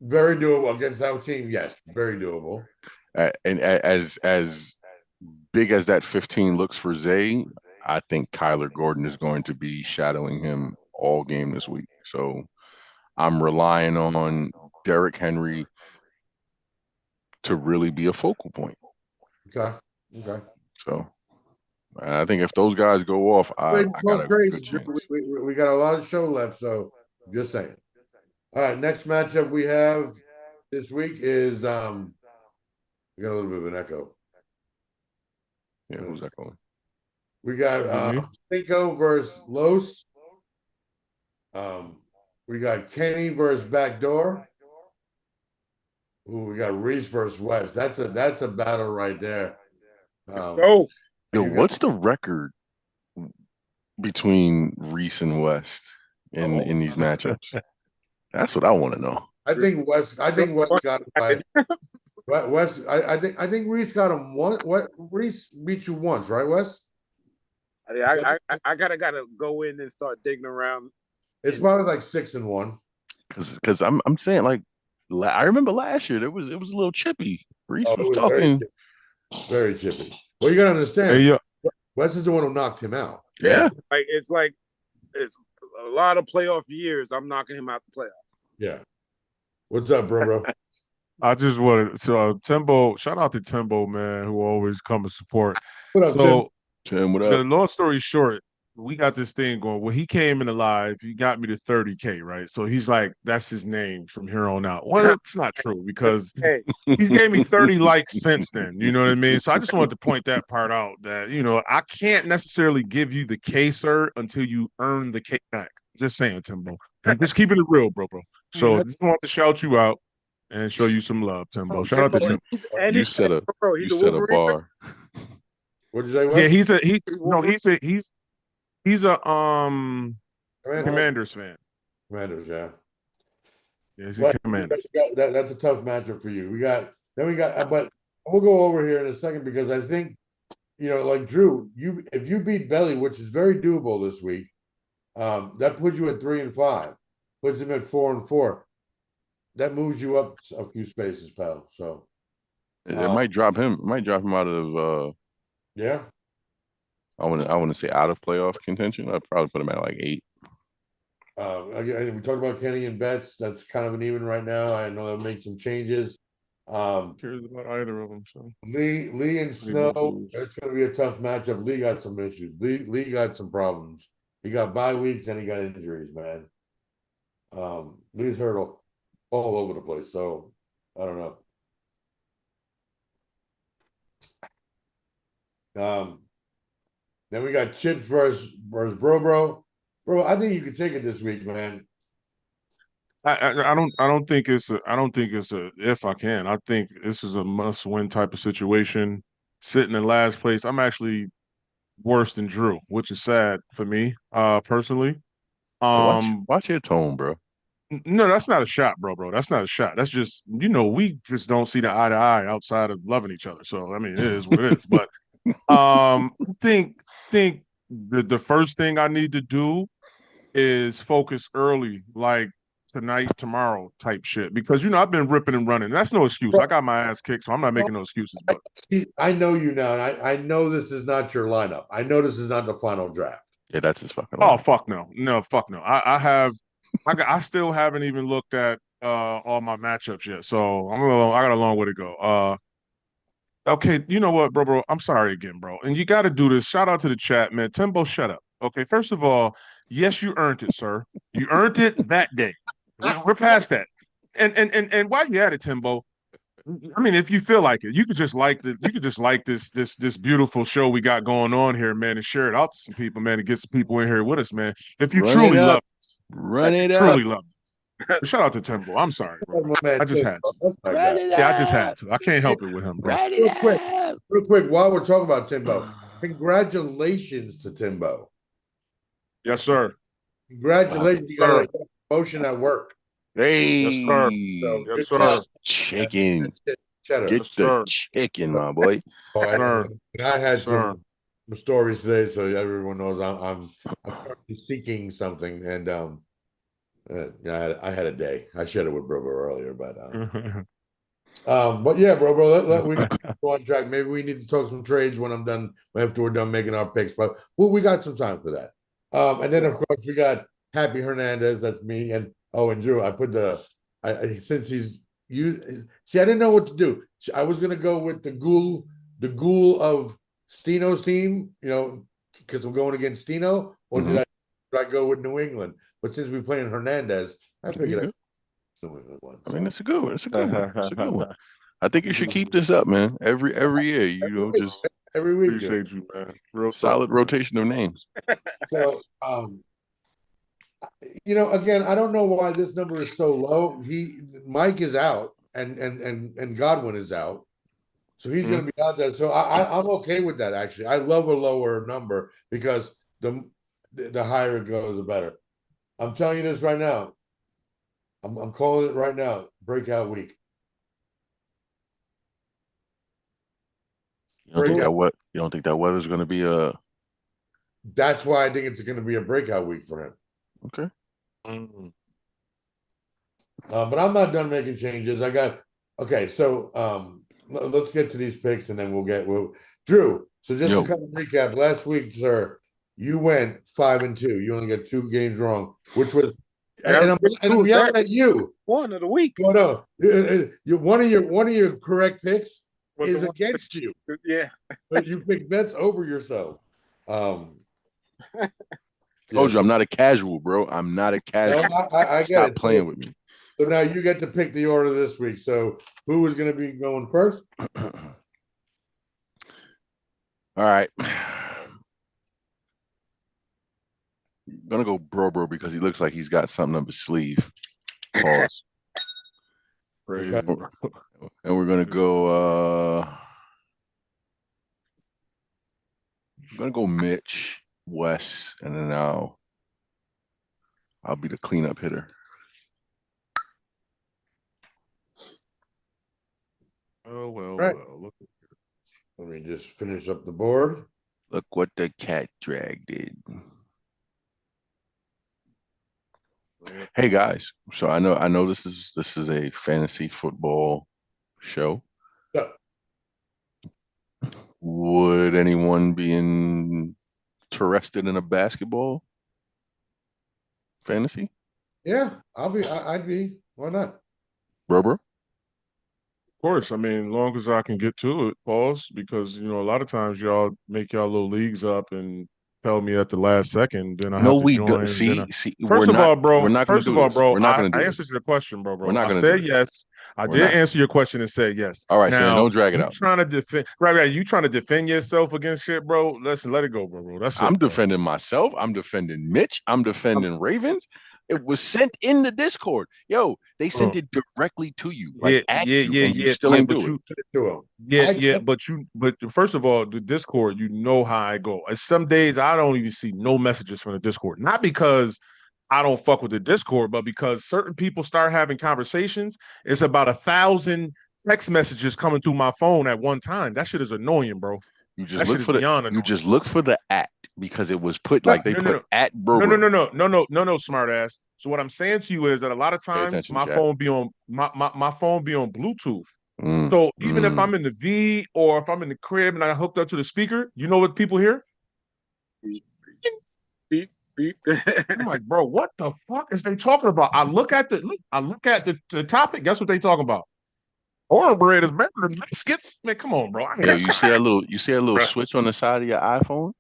Very doable against that team. Yes, very doable. And as big as that 15 looks for Zay, I think Kyler Gordon is going to be shadowing him all game this week. So I'm relying on Derrick Henry to really be a focal point. Okay. So I think if those guys go off, I got a good chance. We got a lot of show left, so just saying. All right, next matchup we have this week is we got a little bit of an echo. Yeah, who's that going? We got Cinco versus Los. We got Kenny versus Backdoor. Ooh, we got Reese versus West. That's a battle right there. Let's go. Yo, what's the record between Reese and West in these matchups? That's what I want to know. I think West got him by West. I think Reese got him one. What Reese beat you once, right, Wes? I gotta go in and start digging around. It's probably like 6-1. Because I'm saying like I remember last year it was a little chippy. Reese was talking very chippy. Well, you gotta understand. Hey, yo. Wes is the one who knocked him out. Yeah. It's a lot of playoff years. I'm knocking him out the playoffs. Yeah. What's up, bro? I just wanted Timbo. Shout out to Timbo, man, who always come to support. What up, So, Tim, what the up? long story short, we got this thing going. When he came in alive, he got me to 30K, right? So he's like, that's his name from here on out. Well, it's not true because Hey, he's gave me 30 likes since then. You know what I mean? So I just wanted to point that part out that, I can't necessarily give you the K, sir, until you earn the K back. Just saying, Timbo. I'm just keeping it real, bro. So I just want to shout you out and show you some love, Timbo. Shout out to Timbo. You set a bar. What'd you say, Wes? Yeah, he's a Commanders fan. Commanders, yeah. Yeah, he's a Commanders. That's a tough matchup for you. We got Then we got, but we'll go over here in a second because I think, like Drew, if you beat Belly, which is very doable this week, that puts you at 3-5, puts him at 4-4. That moves you up a few spaces, pal. So It might drop him. It might drop him out of. Yeah. I want to say out of playoff contention. I'd probably put him at like 8. Again, we talked about Kenny and Betts. That's kind of an even right now. I know they'll make some changes. Cares about either of them. So Lee and Snow, it's going to be a tough matchup. Lee got some issues. Lee got some problems. He got bye weeks and he got injuries, man. Lee's hurt all over the place. So I don't know. Then we got Chip versus Bro. Bro, I think you can take it this week, man. I don't think it's a if I can. I think this is a must win type of situation. Sitting in last place, I'm actually worse than Drew, which is sad for me, personally. Watch your tone, bro. No, that's not a shot, bro. That's not a shot. That's just, we just don't see the eye to eye outside of loving each other. So I mean, it is what it is. But think the first thing I need to do is focus early, like tonight, tomorrow type shit. Because I've been ripping and running. That's no excuse. I got my ass kicked, so I'm not making no excuses. But I know you now, and I know this is not your lineup. I know this is not the final draft. Yeah, that's his fucking lineup. Oh, lineup. fuck no. No, fuck no. I still haven't even looked at all my matchups yet. So I got a long way to go. Okay, you know what, bro? I'm sorry again, bro. And you got to do this. Shout out to the chat, man. Timbo, shut up. Okay, first of all, yes, you earned it, sir. You earned it that day. We're past that. And while you at it, Timbo, I mean, if you feel like it, you could just like this beautiful show we got going on here, man, and share it out to some people, man, and get some people in here with us, man. If you truly love this, truly love this. Shout out to Timbo. I'm sorry, bro. I just had to. Yeah, I just had to. I can't help it with him, bro. Real quick, while we're talking about Timbo, congratulations to Timbo. Yes, sir. Congratulations. You got a promotion at work. Hey, yes, sir. So, yes, sir. Chicken. Cheddar. Get the chicken, my boy. I had some stories today, so everyone knows I'm currently seeking something, and I had a day. I shared it with Bro earlier, but yeah, bro, we can go on track. Maybe we need to talk some trades when I'm done. After we're done making our picks, but we got some time for that. And then of course we got Happy Hernandez. That's me, and Drew. I put since he's you. See, I didn't know what to do. I was gonna go with the ghoul of Stino's team, because I'm going against Stino, or did I go with New England? But since we're playing Hernandez, I figured New England one. I mean, it's a good one. It's a good one. It's a good one. I think you should keep this up, man. Every year, just every week. Appreciate you, man. Real solid rotation of names. So, again, I don't know why this number is so low. Mike is out, and Godwin is out, so he's going to be out there. So I'm okay with that. Actually, I love a lower number because the higher it goes, the better. I'm telling you this right now. I'm calling it right now. Breakout week. You don't think that weather's going to be a? That's why I think it's going to be a breakout week for him. Okay. But I'm not done making changes. So let's get to these picks and then we'll Drew. So just to kind of recap, last week, sir, you went 5-2. You only got 2 games wrong, which was and I'm yelling at you. One of the week. No. One of your correct picks is against you. Yeah. But you picked bets over yourself. Told you I'm not a casual, bro. I'm not a casual. No, I get Stop it. playing with me. So now you get to pick the order this week. So who is going to be going first? All right. I'm gonna go bro because he looks like he's got something up his sleeve. Pause. Crazy. And we're gonna go I'm gonna go Mitch, Wes, and then I'll be the cleanup hitter. Well. Right. Look, Let me just finish up the board. Look what the cat drag did. Hey guys, so I know this is a fantasy football show. Yeah. Would anyone be interested in a basketball fantasy? Yeah, I'd be. Why not? Rubber? of course. I mean, long as I can get to it, pause, because a lot of times y'all make y'all little leagues up and tell me at the last second, then I No, have to we do. join. See, First of all, bro. we're not gonna First of do all, this. bro. We're not I, gonna do I answered this. your question, bro. We're not I gonna do said this. yes. I We're did not. answer your question and said yes. All right, so Now don't drag it you out. trying to defend, right? You trying to defend yourself against shit, bro? Listen, let it go, bro. That's I'm it, bro. defending myself. I'm defending Mitch. I'm defending Ravens. It was sent in the Discord. Yo, they sent Bro. it directly to you, like Yeah, at yeah, you, yeah, and you yeah, still yeah. ain't But do it. you, To him. yeah, but first of all, the Discord, you know how I go. And some days I don't even see no messages from the Discord. Not because I don't fuck with the Discord, but because certain people start having conversations. It's about 1,000 text messages coming through my phone at one time. That shit is annoying, bro. You just That look shit is for the beyond you annoying. just look for the at because it was put like they No, put at no, no, Burbro. no, smart ass. So what I'm saying to you is that a lot of Pay times attention, chat. my phone be on Bluetooth. Mm, So even if mm. I'm in the V or if I'm in the crib and I hooked up to the speaker, you know what people hear? Beep, beep. I'm like, bro, what the fuck is they talking about? I look at the topic. Guess what they talking about? Oil bread is better than biscuits. Man, come on, bro. I ain't Yo, got you see that time. little Bruh. switch on the side of your iPhone?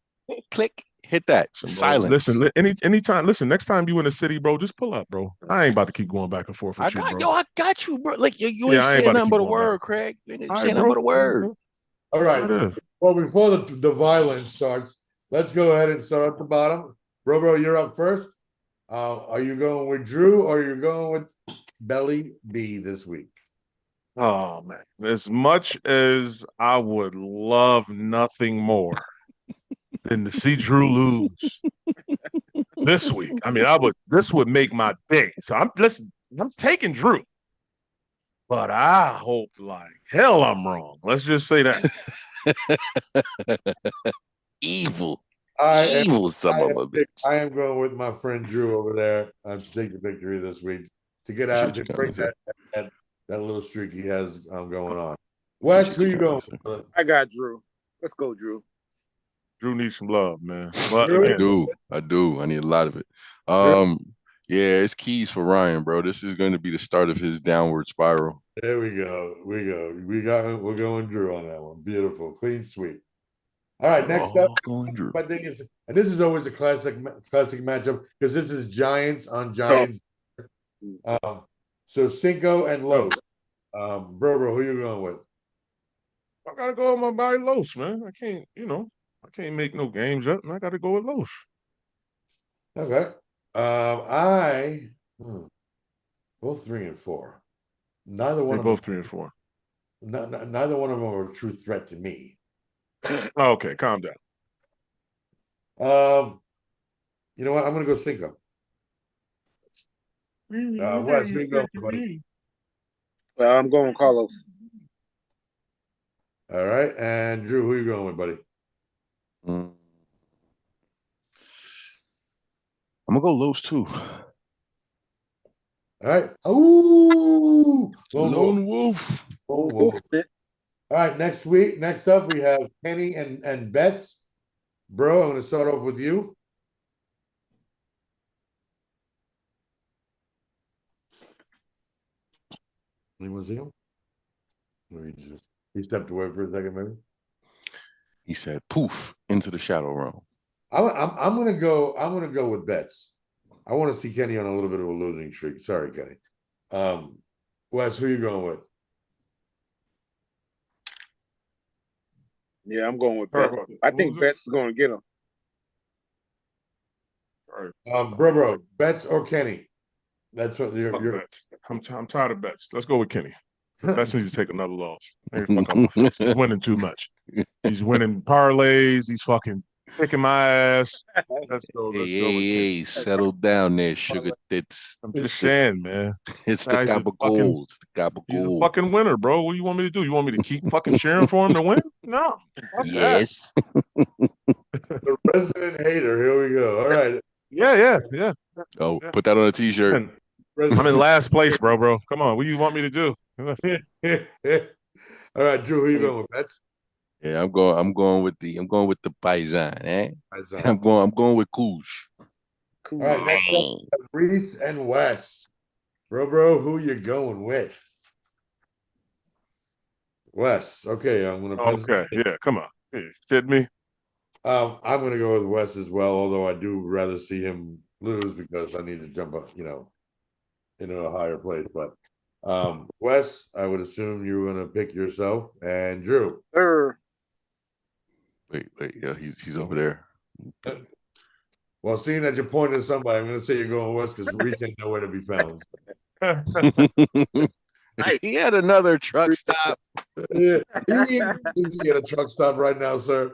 Click, hit that. Listen, bro. Silence. Listen, anytime. Listen, next time you in the city, bro, just pull up, bro. I ain't about to keep going back and forth with you, bro. I got you, bro. Like you ain't Yeah, I ain't saying about to nothing keep but a going back word, and forth. Craig. You ain't All right, saying nothing bro. but a word. All right. There it is. Well, before the violence starts, let's go ahead and start at the bottom. Bro, you're up first. Are you going with Drew or are you going with Belly B this week? Oh man, as much as I would love nothing more than to see Drew lose this week. I mean, this would make my day. So I'm taking Drew. But I hope like hell I'm wrong. Let's just say that. Evil. I Evil son of a bitch. am going with my friend Drew over there to take the victory this week to get out to break that little streak he has going on. Wes, who you going with? I got Drew. Let's go, Drew. Drew needs some love, man. But Drew? again, I do. I need a lot of it. Drew? Yeah, it's keys for Ryan, bro. This is going to be the start of his downward spiral. There we go. We're going Drew on that one. Beautiful, clean sweep. All right, next up, Going Drew. I think and this is always a classic matchup because this is Giants on Giants. So Cinco and Los. Bro, who you going with? I gotta go with my boy Los, man. I can't make no games up, and I gotta go with Los. Okay. Both 3 and 4. Neither one They of both them. 3 and 4. Neither one of them are a true threat to me. Okay, calm down. You know what? I'm gonna go Cinco. Wes, who you going with, buddy? I'm going Carlos. All right, and Drew, who you going with, buddy? I'm gonna go Los too. All right. Ooh, Lone Wolf. All right, next up, we have Kenny and Betts. Bro, I'm going to start off with you. Anyone see him? He stepped away for a second, maybe. He said, "Poof into the shadow realm." I'm gonna go with Betts. I want to see Kenny on a little bit of a losing streak. Sorry, Kenny. Wes, who you going with? Yeah, I'm going with Betts. I think Betts is going to get him. Bro, Betts or Kenny? That's what you're. Betts. I'm tired of Betts. Let's go with Kenny. Betts needs to take another loss. Maybe fuck up my face. He's winning too much. He's winning parlays. He's fucking kicking my ass. Let's go. Hey, Let's go with King. hey, settle down there, sugar. It's I'm it's just it's saying, man. it's the Guy's a gabagool. It's the he's a gabagool. fucking winner, bro. What do you want me to do? You want me to keep fucking cheering for him to win? No. Fuck that. Yes. The resident hater. Here we go. All right. Yeah. Oh, Yeah. put that on a t-shirt. I'm in last place, bro. Come on. What do you want me to do? All right, Drew. Who you going with? That's Yeah, I'm going with the paisan, eh? Isaiah. I'm going with Koosh. All right, next up, Reese and Wes. Bro, who you going with? Wes. Okay, I'm gonna Okay. Yeah, come on. You kidding me? I'm gonna go with Wes as well, although I do rather see him lose because I need to jump up, into a higher place. But Wes, I would assume you were gonna pick yourself and Drew. Wait, yeah, he's over there. Well, seeing that you're pointing at somebody, I'm gonna say you're going Wes because Reese ain't nowhere to be found. He had another truck stop. Yeah, you need to get a truck stop right now, sir.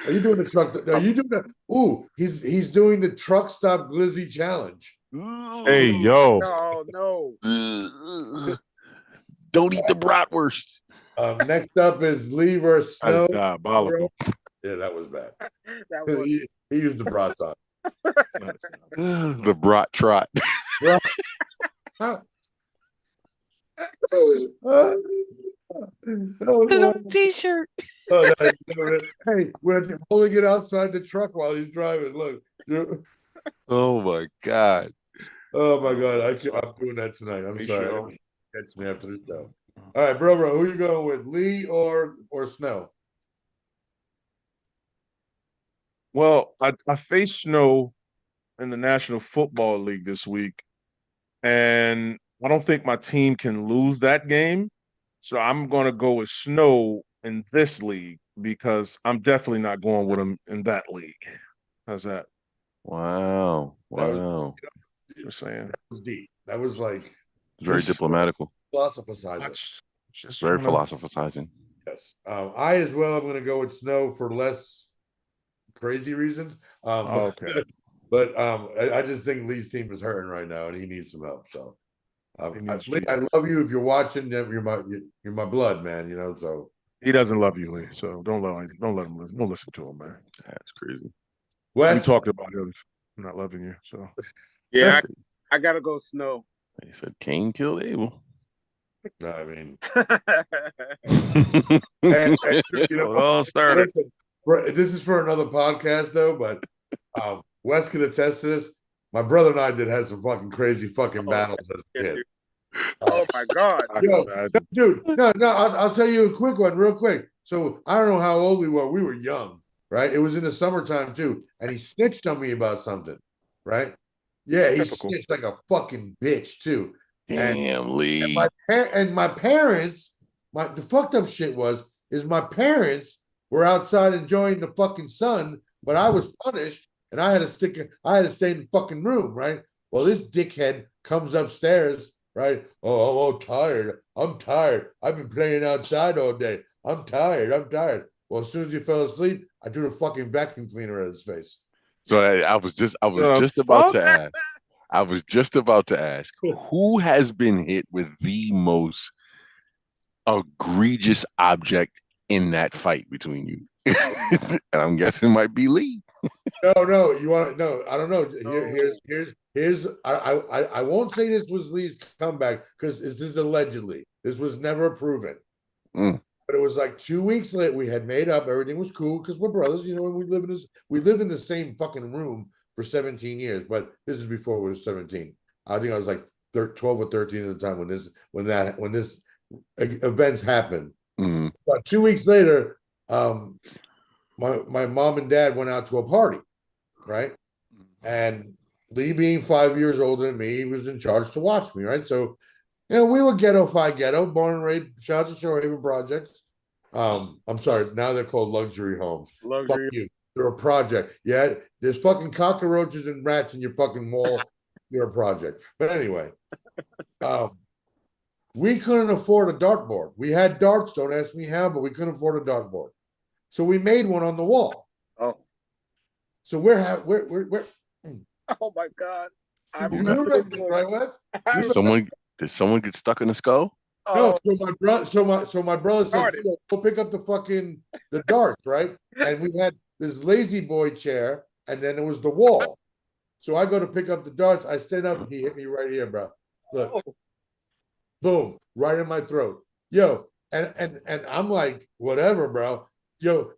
Are you doing the truck? Are you doing the? Ooh, he's doing the truck stop glizzy challenge. Hey, yo. No. Don't eat the bratwurst. Next up is Lee versus That Snow. is diabolical. Yeah, that was bad. That was He used the brats on. The brat trot. T-shirt. Hey, we're pulling it outside the truck while he's driving. Look. Oh my God. Oh my God, I'm doing that tonight. I'm sorry. Catch me after the show. All right, bro, who you going with, Lee or Snow? Well, I faced Snow in the National Football League this week, and I don't think my team can lose that game. So I'm going to go with Snow in this league because I'm definitely not going with him in that league. How's that? Wow. Just saying. That was deep. That was like Very diplomatical. philosophizing. Just Very trying to- philosophizing. Yes. I as well. I'm going to go with Snow for less crazy reasons. Okay. But I just think Lee's team is hurting right now, and he needs some help. So, Lee, I love you. If you're watching, you're my blood, man. So He doesn't love you, Lee. So don't let him listen. Don't listen to him, man. That's crazy. Wes, We talked about him not loving you. So yeah. I gotta go Snow. He said Cain killed Abel. no, I mean, all started. listen, this is for another podcast, though. But Wes can attest to this. My brother and I did have some fucking crazy fucking battles as a kid. Oh my God. Yo, dude, no, I'll tell you a quick one, real quick. So I don't know how old we were. We were young, right? It was in the summertime too, and he snitched on me about something, right? Yeah, he Typical. snitched like a fucking bitch too. Damn, Lee. And my parents, the fucked up shit is my parents were outside enjoying the fucking sun, but I was punished and I had to stay in the fucking room, right? Well, this dickhead comes upstairs, right? Oh, I'm all tired. I'm tired. I've been playing outside all day. I'm tired. Well, as soon as he fell asleep, I threw the fucking vacuum cleaner at his face. So I was just about to ask. I was just about to ask, who has been hit with the most egregious object in that fight between you? And I'm guessing it might be Lee. No, you want no, I don't know. Here's I won't say this was Lee's comeback because this is allegedly. This was never proven. But it was like 2 weeks later. We had made up. Everything was cool because we're brothers, and we lived in the same fucking room for 17 years. But this is before we were 17. I think I was like 12 or 13 at the time when this events happened. About 2 weeks later, my mom and dad went out to a party, right? And Lee, being 5 years older than me, he was in charge to watch me, right? So, we were ghetto, born and raised. Shout out to Shorehaven Projects. I'm sorry, now they're called luxury homes. Fuck you. They're a project. Yeah, there's fucking cockroaches and rats in your fucking mall. You're a project. But anyway, we couldn't afford a dartboard. We had darts, don't ask me how, but we couldn't afford a dartboard. So we made one on the wall. Oh. So we're Oh my God. I you remember remember this this, one. right, Wes? I Did someone get stuck in the skull? No, oh, so my brother said, Darted. "Yo, go pick up the darts, right?" And we had this lazy boy chair, and then there was the wall. So I go to pick up the darts. I stand up, he hit me right here, bro. Look, boom, right in my throat. Yo, and I'm like, whatever, bro. Yo,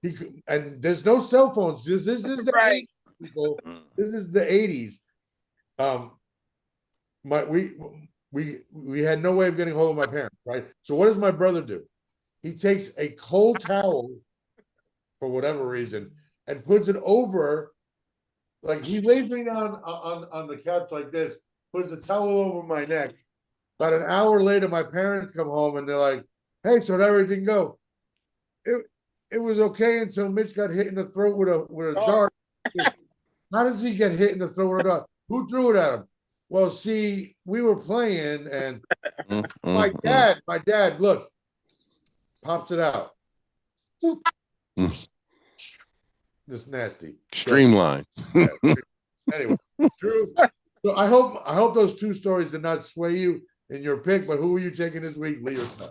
and there's no cell phones. This is the Right. 80s, people. This is the 80s. Um, my we had no way of getting hold of my parents, right? So what does my brother do? He takes a cold towel for whatever reason and puts it over, like he lays me down on the couch like this, puts a towel over my neck. About an hour later, my parents come home and they're like, "Hey, so did everything go?" It was okay until Mitch got hit in the throat with a Oh. dart. How does he get hit in the throat with a dart? Who threw it at him? Well, see, we were playing, and my dad, look, pops it out. This nasty. Streamline. Anyway, Drew. So I hope those two stories did not sway you in your pick. But who are you taking this week, Lee or Snow?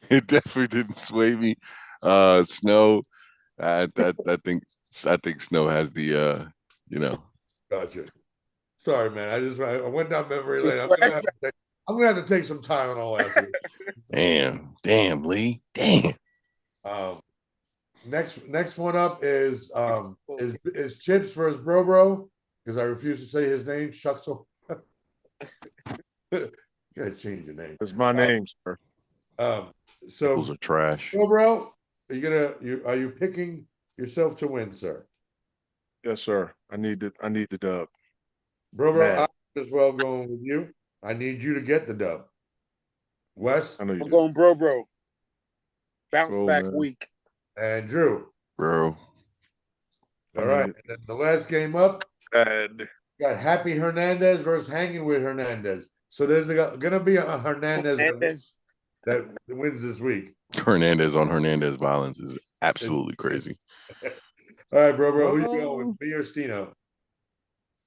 It definitely didn't sway me. Snow, I think Snow has the Gotcha. Sorry, man. I went down memory lane. I'm gonna have to take some Tylenol after this. damn, Lee. Damn. Next one up is Chips for his bro, because I refuse to say his name. Shucks. You gotta change your name. It's my name, sir. So Those are trash. bro, are you picking yourself to win, sir? Yes, sir. I need the dub. Bro, Man. I'm as well going with you. I need you to get the dub. Wes I know you I'm do. going bro. Bounce Bro, back man. week. and Drew. Bro. All right. And then the last game up, And got Happy Hernandez versus Hanging with Hernandez. So there's gonna be a Hernandez that wins this week. Hernandez on Hernandez violence is absolutely crazy. All right, bro. Who you going with? Me or Stino?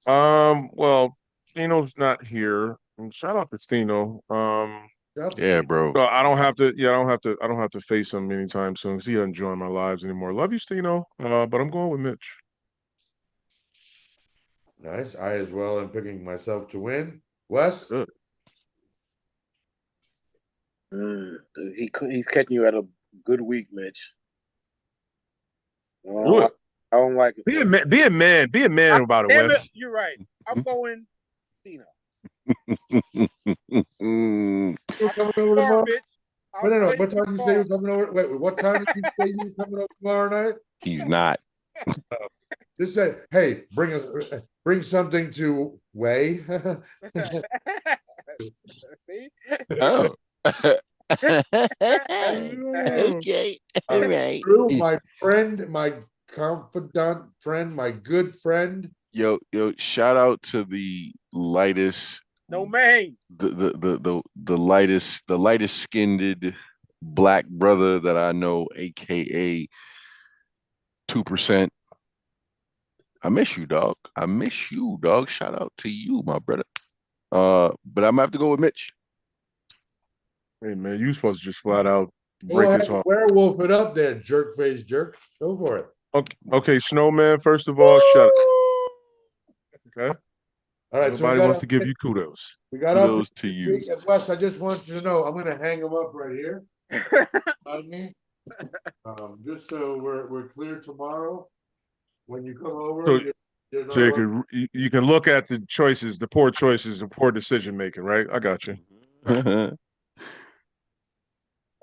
well, Stino's not here. Shout out to Stino. Yeah, bro. So I don't have to face him anytime soon because he doesn't join my lives anymore. Love you, Stino. But I'm going with Mitch. Nice. I as well am picking myself to win. Wes? Good. He's catching you at a good week, Mitch. Do it. I don't like it. Be a man. Be a man about it, Damn Wes. it, you're right. I'm going Stino. You're coming over tomorrow? Mitch. No. What time did you say you're coming over? Wait, what time did you say you were coming over tomorrow night? He's not. Just say, hey, bring something to weigh. See? Oh. Okay. All right. Drew, my friend, my confidant friend, my good friend. Yo, shout out to the lightest, No man. the lightest skinned black brother that I know, aka 2%. I miss you, dog. Shout out to you, my brother. But I'm gonna have to go with Mitch. Hey man, you supposed to just flat out Go break ahead, his heart. werewolf it up there, jerk face jerk. Go for it. Okay, Snowman. First of all, shut up. Okay. All right, Nobody wants to give you kudos. We got Kudos up to you. Wes, I just want you to know I'm gonna hang him up right here. Just so we're clear tomorrow. When you come over, So- you're So you can look at the choices, the poor choices, and poor decision making, right? I got you.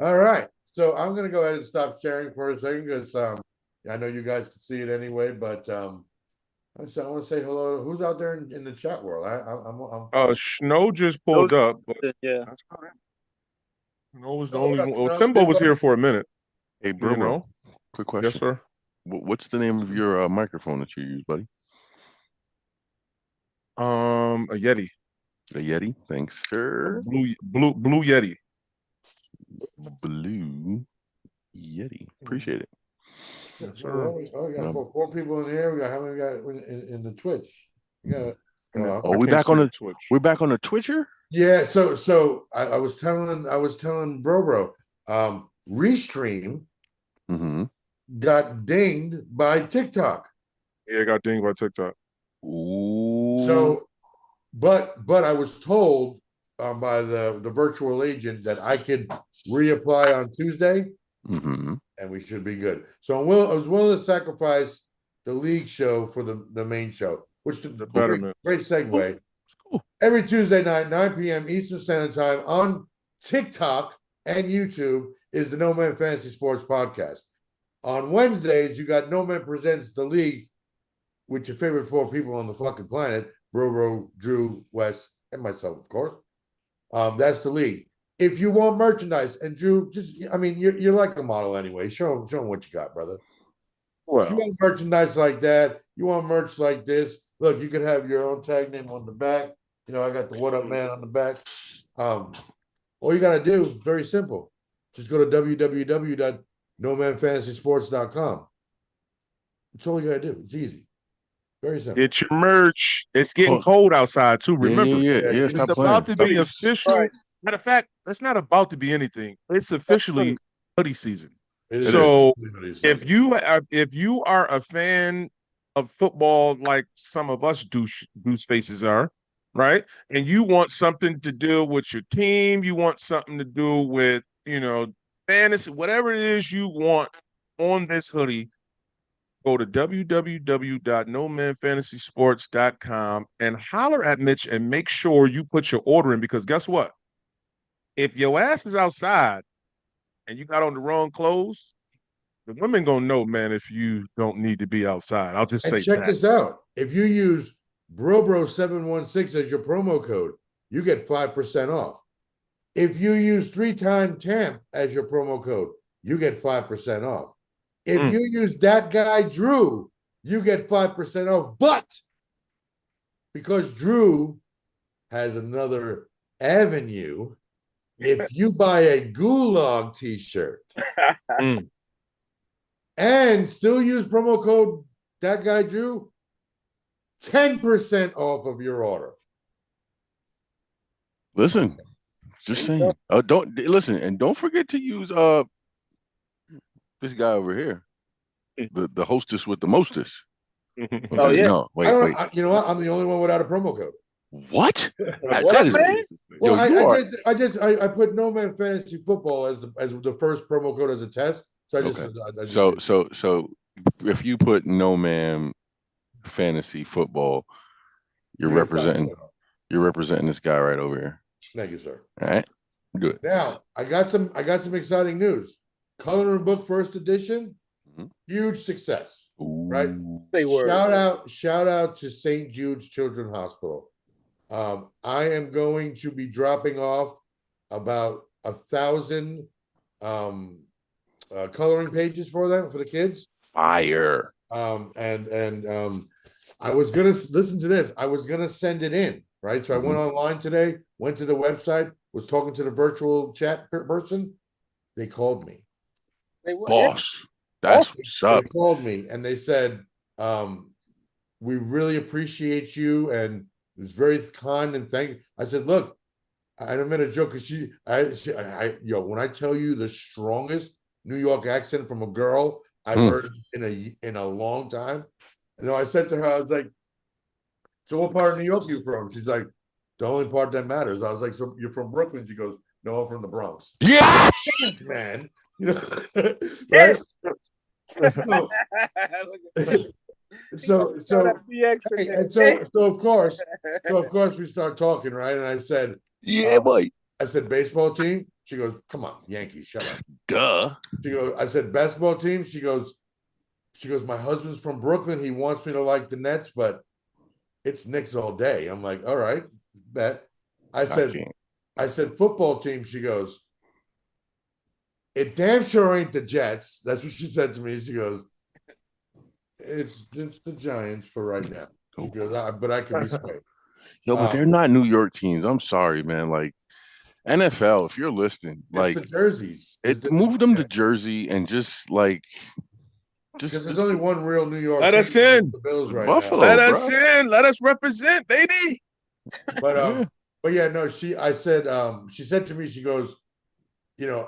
all right. So I'm gonna go ahead and stop sharing for a second because I know you guys can see it anyway, but I want to say hello. Who's out there in the chat world? I'm Snow just pulled up, but Yeah. that's all right. Snow was the Oh, only what up, one. Well, Snow? Timbo was here for a minute. Hey, bro, You know? quick question. Yes, sir. What's the name of your microphone that you use, buddy? A Yeti. A Yeti. Thanks, sir. Blue Yeti. Blue Yeti. Appreciate it. Yes, Yeah, sir. we got No. four people in here. We got how many we got in the Twitch? We got, well, Oh, I we can't back see on the the Twitch. we're back on the Twitcher. yeah. So I was telling bro, Restream Mm-hmm. got dinged by TikTok. Yeah, I got dinged by TikTok. Ooh. So, but I was told by the virtual agent that I could reapply on Tuesday, Mm-hmm. and we should be good. So I was willing to sacrifice the league show for the main show, which The great, betterment. great segue. Cool. Every Tuesday night, 9 p.m. Eastern Standard Time on TikTok and YouTube is the No Man Fantasy Sports Podcast. On Wednesdays, you got No Man Presents the League with your favorite four people on the fucking planet, Bro, Drew, Wes, and myself, of course. That's the league. If you want merchandise, and Drew, you're like a model anyway. Show them what you got, brother. You Well, want merchandise like that, you want merch like this. Look, you could have your own tag name on the back. You know, I got the What Up Man on the back. All you gotta do, very simple. Just go to www.nomanfantasysports.com. That's all you gotta do. It's easy. Very simple. get your merch. It's getting Oh. cold outside too. Yeah, Remember, yeah. It's it's Stop playing. about to be official. Right. Matter of fact, it's not about to be anything. It's officially hoodie season. It So, is. if you are a fan of football like some of us douche faces are, right? And you want something to do with your team, you want something to do with, fantasy, whatever it is you want on this hoodie, go to www.nomanfantasysports.com and holler at Mitch and make sure you put your order in, because guess what? If your ass is outside and you got on the wrong clothes, the women gonna know, man, if you don't need to be outside. I'll just And say check that. this out. If you use Brobro716 as your promo code, you get 5% off. If you use 3-time TAMP as your promo code, you get 5% off. If you use that guy Drew, you get 5% off. But because Drew has another avenue, if you buy a Gulag t-shirt Mm. and still use promo code that guy Drew, 10% off of your order. Listen, just saying. Don't listen, and don't forget to use this guy over here, the hostess with the mostest. Oh, yeah. No, wait. You know what? I'm the only one without a promo code. What? What up, man? Well, Yo, I put No Man Fantasy Football as the first promo code as a test. So I just, So if you put No Man Fantasy Football, you're representing this guy right over here. Thank you, sir. All right, good. Now I got some exciting news. Coloring Book First Edition, huge success. Right? Say word. Shout out to St. Jude's Children's Hospital. I am going to be dropping off about 1,000 coloring pages for the kids. Fire. I was gonna listen to this. I was gonna send it in, right? So I went online today, went to the website, was talking to the virtual chat person. They called me. Boss. That's what's up. They called me and they said, we really appreciate you, and it was very kind and thank you. I said, look, I don't mean a joke, because when I tell you the strongest New York accent from a girl I've heard in a long time. I said to her, I was like, so what part of New York are you from? She's like, the only part that matters. I was like, so you're from Brooklyn? She goes, no, I'm from the Bronx. Yeah, man. Right? So of course we start talking, right? And I said, boy. I said, baseball team. She goes, come on, Yankees, shut up. Duh. She goes, I said, basketball team. She goes, my husband's from Brooklyn. He wants me to like the Nets, but it's Knicks all day. I'm like, all right, bet. I said, football team. She goes, it damn sure ain't the Jets. That's what she said to me. She goes, it's the Giants for right now. She goes, but I can be swayed. Yo, but they're not New York teams. I'm sorry, man. Like NFL, if you're listening, like the jerseys, move them to Jersey and just like Because there's only one real New York Let us team, in. the Bills right Buffalo. now. Let bro. us in. Let us represent, baby. But Yeah. but yeah, no, she said to me, she goes,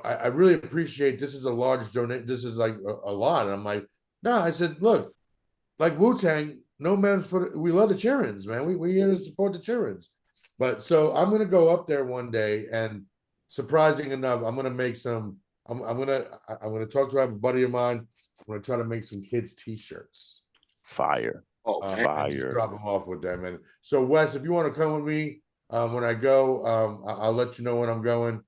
I really appreciate this is a large donate. This is like a lot. And I'm like, no, I said, look, like Wu-Tang, no man's for we love the Chirins, man. We here to support the Chirins. But so I'm gonna go up there one day, and surprising enough, I'm gonna make some. I'm gonna talk to a buddy of mine. I'm gonna try to make some kids t-shirts. Fire. Oh, And Fire. just drop them off with them. And so Wes, if you want to come with me, when I go, I'll let you know when I'm going.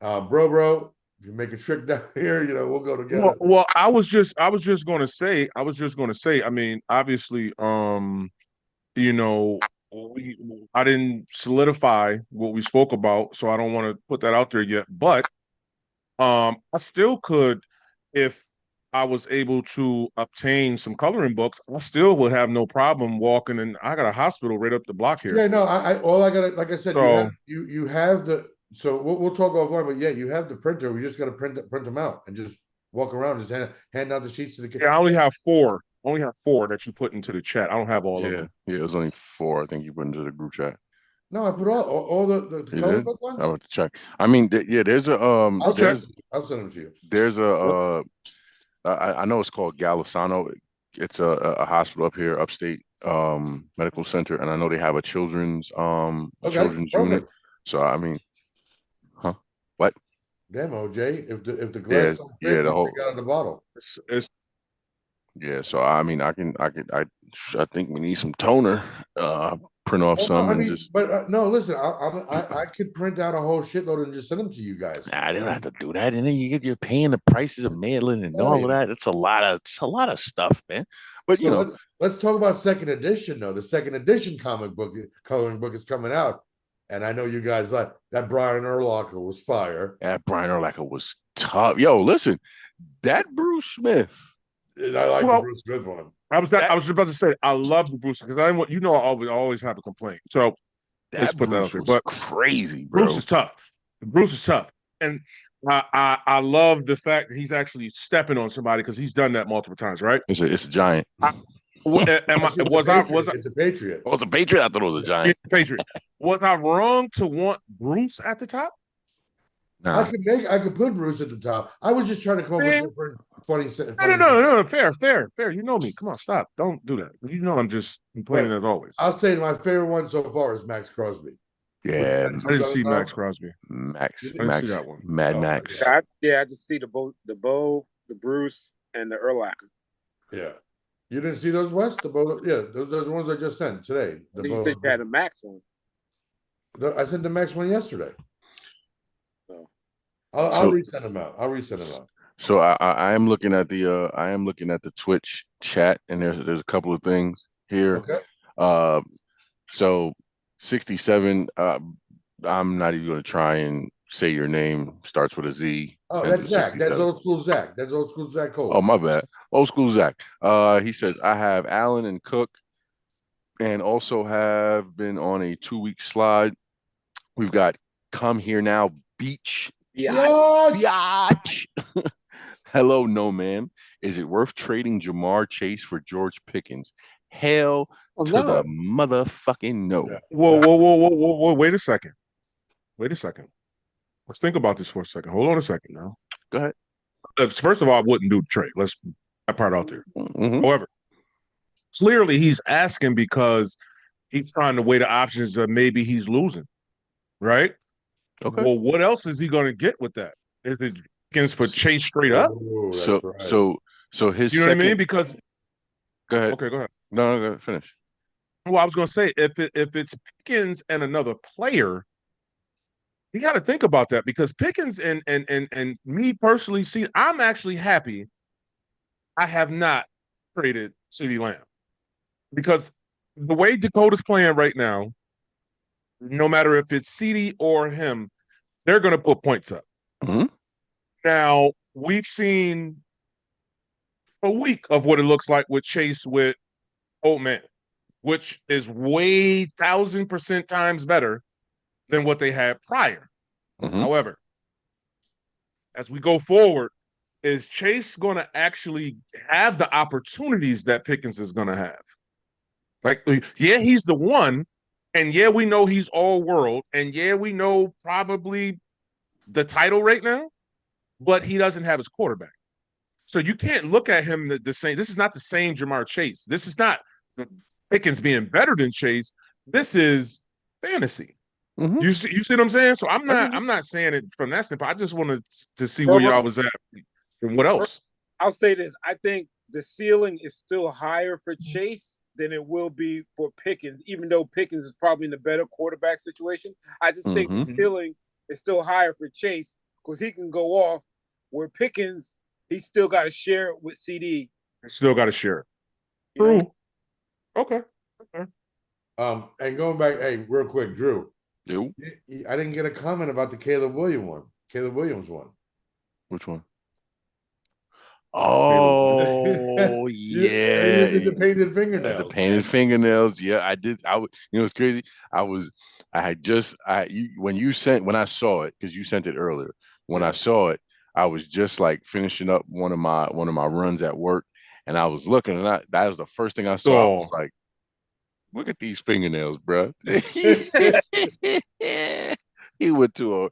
Bro, if you make a trip down here, we'll go together. Well, I was just going to say, I mean, obviously, you know, I didn't solidify what we spoke about, so I don't want to put that out there yet. But I still could, if I was able to obtain some coloring books, I still would have no problem walking. And I got a hospital right up the block here. Yeah, no, all I gotta, like I said, So- you have the. So we'll talk offline, but yeah, you have the printer. We just gotta print them out and just walk around, just hand out the sheets to the kids. Yeah, I only have four. That you put into the chat. I don't have all of Yeah. them. Yeah. It was only 4. I think you put into the group chat. No, I put all the You color did? book ones. I would check. I mean, there's a I'll send there's them to you. there's a I know it's called Galisano. It's a hospital up here, upstate medical center, and I know they have a children's Okay, children's unit. perfect. So I mean, huh? What? Damn, OJ, if the glass don't Yeah, fit, the we'll whole take out of the bottle. It's yeah. So I mean, I think we need some toner. Print off Well, some no, I and mean, just. but no, listen, I could print out a whole shitload and just send them to you guys. Nah, they don't have to do that, and then you're paying the prices of mailing and Oh, all yeah. of that. It's a lot of stuff, man. But So let's talk about second edition though. The second edition comic book coloring book is coming out, and I know you guys like that. Brian Urlacher was fire. that Brian Urlacher was tough. Yo, listen, that Bruce Smith. And I like the Well, Bruce Smith one. I was just about to say I love the Bruce because I want I always have a complaint. So let's That put that out Bruce there. was But crazy, bro. Bruce is tough. Bruce is tough, and I love the fact that he's actually stepping on somebody because he's done that multiple times, right? It's a giant. It's a Patriot. Oh, it's a Patriot. I thought it was a giant. Patriot? Was I wrong to want Bruce at the top? Nah. I could put Bruce at the top. I was just trying to come up with different funny. No. Fair. You know me. Come on, stop. Don't do that. You know I'm just complaining as always. I'll say my favorite one so far is Max Crosby. Yeah, I didn't see Max Crosby. Max. I didn't Max. see that one. Mad Oh, Max. yeah. I just see the Bo, the Bruce, and the Urlacher. Yeah. You didn't see those, West? Those are the ones I just sent today. I think you said you had a Max one. I sent the Max one yesterday. So I'll resend them out. So I am looking at the Twitch chat, and there's a couple of things here. Okay. So 67. I'm not even going to try and say your name. Starts with a Z. Oh, ends that's with Zach. 67. That's old school Zach Cole. Oh, my bad. Old school Zach. He says, I have Allen and Cook and also have been on a 2-week slide. We've got Come Here Now Beach. Biatch. Hello, no man. Is it worth trading Jamar Chase for George Pickens? Hell to the motherfucking no. Yeah. Whoa. Wait a second. Let's think about this for a second. Hold on a second now. Go ahead. First of all, I wouldn't do the trade. Let's put that part out there. Mhm. However, clearly he's asking because he's trying to weigh the options of maybe he's losing, right? Okay. Well, what else is he going to get with that? Is it Pickens for Chase straight up? Oh, that's So right. so his You know second. what I mean? Because Go ahead. okay, go ahead. No, go ahead. Finish. Well, I was going to say if it's Pickens and another player, you got to think about that because Pickens and me personally, see, I'm actually happy I have not traded CeeDee Lamb because the way Dakota's playing right now, no matter if it's CeeDee or him, they're going to put points up. Mhm. Now, we've seen a week of what it looks like with Chase with Old Man, which is way 1,000% times better than what they had prior. Mhm. However, as we go forward, is Chase going to actually have the opportunities that Pickens is going to have? Like, yeah, he's the one, and yeah, we know he's all world, and yeah, we know probably the title right now, but he doesn't have his quarterback. So you can't look at him the same. This is not the same Jamar Chase. This is not Pickens being better than Chase. This is fantasy. Mhm. You see what I'm saying? So I'm not saying it from that standpoint. I just wanted to see where y'all was at and what else. I'll say this. I think the ceiling is still higher for Chase than it will be for Pickens, even though Pickens is probably in a better quarterback situation. I just think the ceiling is still higher for Chase because he can go off where Pickens, he's still got to share it with CD. Still got to share it. You know? True. Okay. And going back, hey, real quick, Drew. Yo, I didn't get a comment about the Caleb Williams one. which one? Oh yeah, the painted fingernails. the painted fingernails. Yeah, I did. It's crazy. When I saw it, because you sent it earlier. When I saw it, I was just like finishing up one of my runs at work, and I was looking, and that was the first thing I saw. I was like, look at these fingernails, bro. He went to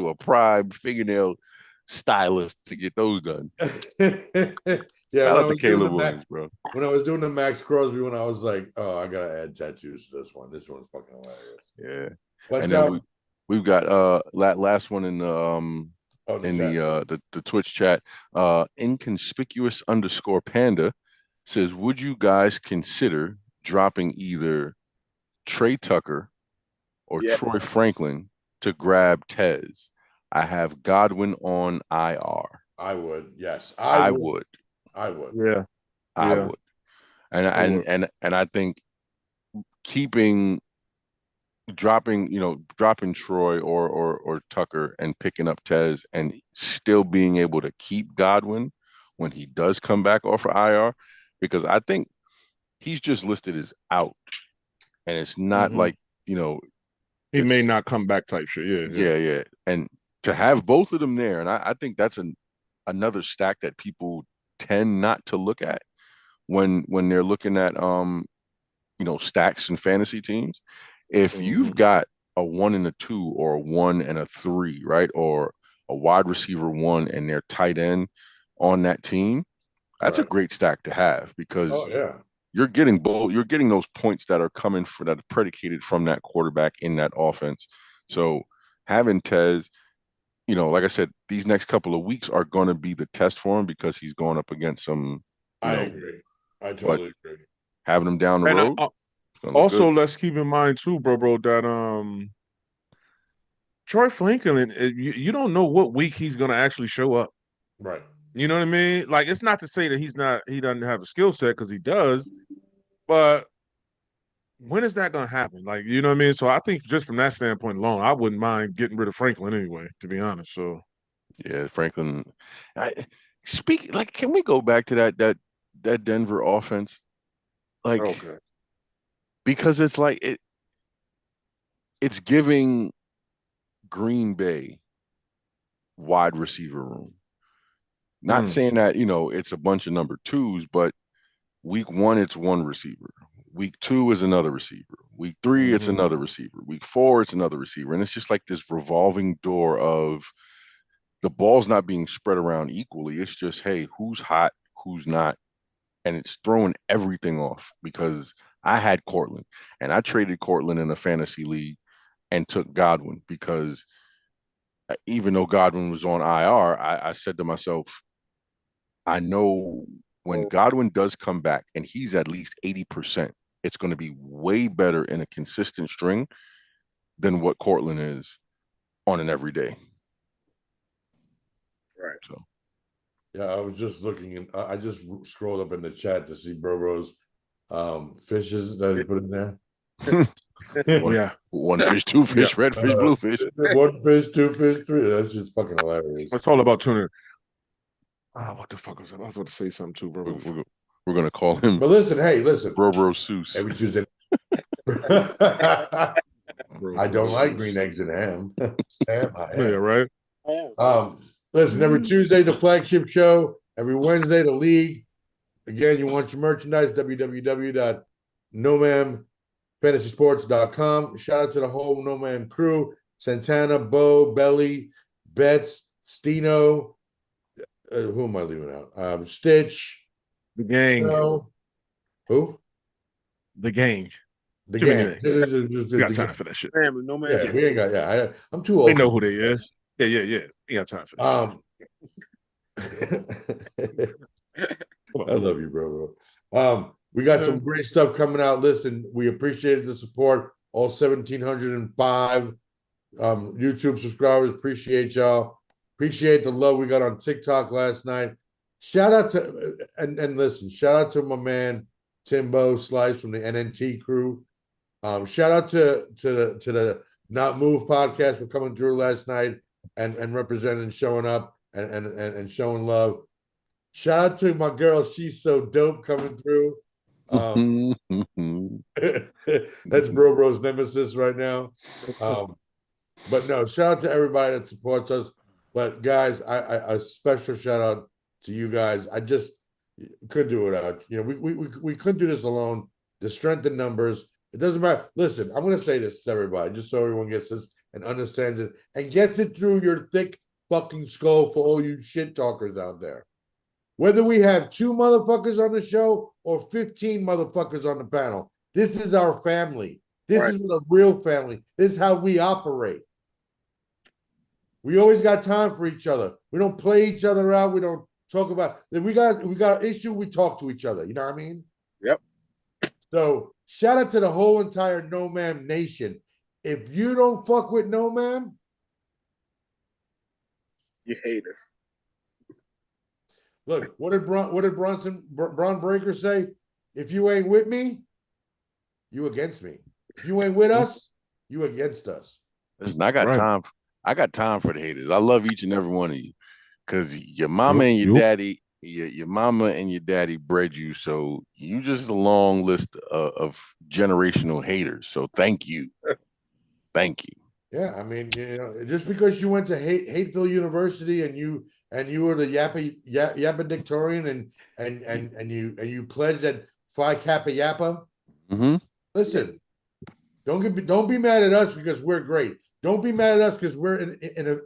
a prime fingernail stylist to get those done. Yeah, shout out to Caleb Williams, bro. When I was doing the Max Crosby, when I was like, oh, I gotta add tattoos to this one. This one's fucking hilarious. Yeah. But And then we've got last one in the the Twitch chat. Inconspicuous _ says, would you guys consider dropping either Trey Tucker or Troy Franklin to grab Tez? I have Godwin on IR. I would, yes. I would. Yeah. I would. And I think dropping Troy or Tucker and picking up Tez and still being able to keep Godwin when he does come back off of IR, because I think he's just listed as out, and it's not like, he may not come back type shit. Yeah. And to have both of them there, and I think that's another stack that people tend not to look at when they're looking at stacks and fantasy teams. If you've got a 1 and a 2 or a 1 and a 3, right, or a wide receiver 1 and their tight end on that team, that's a great stack to have, because you're getting both. You're getting those points that are coming that are predicated from that quarterback in that offense. So having Tez, like I said, these next couple of weeks are going to be the test for him, because he's going up against some. I agree. I totally agree. Having him down the road. Also, let's keep in mind too, bro, that Troy Franklin, you don't know what week he's going to actually show up. Right. You know what I mean? Like, it's not to say that he doesn't have a skill set, because he does, but when is that going to happen? Like, you know what I mean? So I think just from that standpoint alone, I wouldn't mind getting rid of Franklin anyway, to be honest. So yeah, Franklin. Can we go back to that Denver offense? Like, because it's like it's giving Green Bay wide receiver room. Not saying that, it's a bunch of number 2s, but week 1, it's one receiver. Week 2 is another receiver. Week 3, it's another receiver. Week 4, it's another receiver. And it's just like this revolving door of the ball's not being spread around equally. It's just, hey, who's hot, who's not. And it's throwing everything off, because I had Cortland, and I traded Cortland in a fantasy league and took Godwin, because even though Godwin was on IR, I said to myself, I know when Godwin does come back and he's at least 80%, it's going to be way better in a consistent string than what Cortland is on an everyday. Right. So, yeah, I was just looking, and I just scrolled up in the chat to see Bro's fishes that he put in there. One fish, two fish, red fish, blue fish. 1 fish, 2 fish, 3. That's just fucking hilarious. it's all about tuning. What the fuck was that? I was about to say something too, bro. We're gonna call him. But listen, Bro Seuss. every Tuesday. I don't like green eggs and ham. Ham, Yeah, right. Listen, every Tuesday, the flagship show. Every Wednesday, the league. Again, you want your merchandise, www.nomamfantasysports.com. Shout out to the whole No Man crew. Santana, Bo, Belly, Betts, Stino. Who am I leaving out? Stitch. The gang. Snow. Who? The gang. The Too many gang. names. Just We got the time gang. for that shit. Family, no man. Yeah, we ain't got. Yeah, I'm too old. They know who they is. Yeah. We got time for that. I love you, bro. We got some great stuff coming out. Listen, we appreciate the support. All 1,705 YouTube subscribers. Appreciate y'all. Appreciate the love we got on TikTok last night. Shout out to and listen, shout out to my man Timbo Slice from the NNT crew. Shout out to the Not Move podcast for coming through last night and representing, showing up and showing love. Shout out to my girl, she's so dope coming through. That's Bro's nemesis right now. But no, shout out to everybody that supports us. But guys, I a special shout out to you guys. I just couldn't do it without you. We couldn't do this alone. The strength in numbers. It doesn't matter. Listen, I'm going to say this to everybody, just so everyone gets this and understands it and gets it through your thick fucking skull for all you shit talkers out there. Whether we have 2 motherfuckers on the show or 15 motherfuckers on the panel, this is our family. This is a real family. This is how we operate. We always got time for each other. We don't play each other out. We don't talk about. If we got an issue, we talk to each other. You know what I mean? Yep. So shout out to the whole entire No Man Nation. If you don't fuck with No Man, You hate us. look, what did Bron Breaker say? If you ain't with me, you against me. If you ain't with us, you against us. Listen, I got time. I got time for the haters. I love each and every one of you because your mama and your daddy, your mama and your daddy bred you. So you just a long list of generational haters. So thank you. Thank you. Yeah, I mean, just because you went to Hateville University and you were the Yappa and you pledged at Phi Kappa Yappa. Mm-hmm. Listen, don't be mad at us because we're great. Don't be mad at us because we're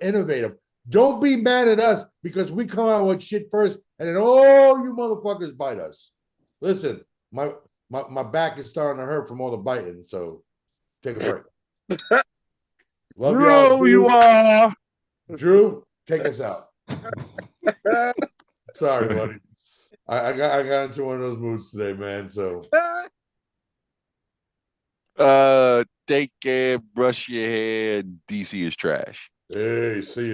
innovative. Don't be mad at us because we come out with shit first and then all you motherfuckers bite us. Listen, my back is starting to hurt from all the biting, so take a break. Love y'all, Drew. You are. Drew, take us out. Sorry, buddy. I got into one of those moods today, man. So Take care, brush your hair. DC is trash. hey, see you next.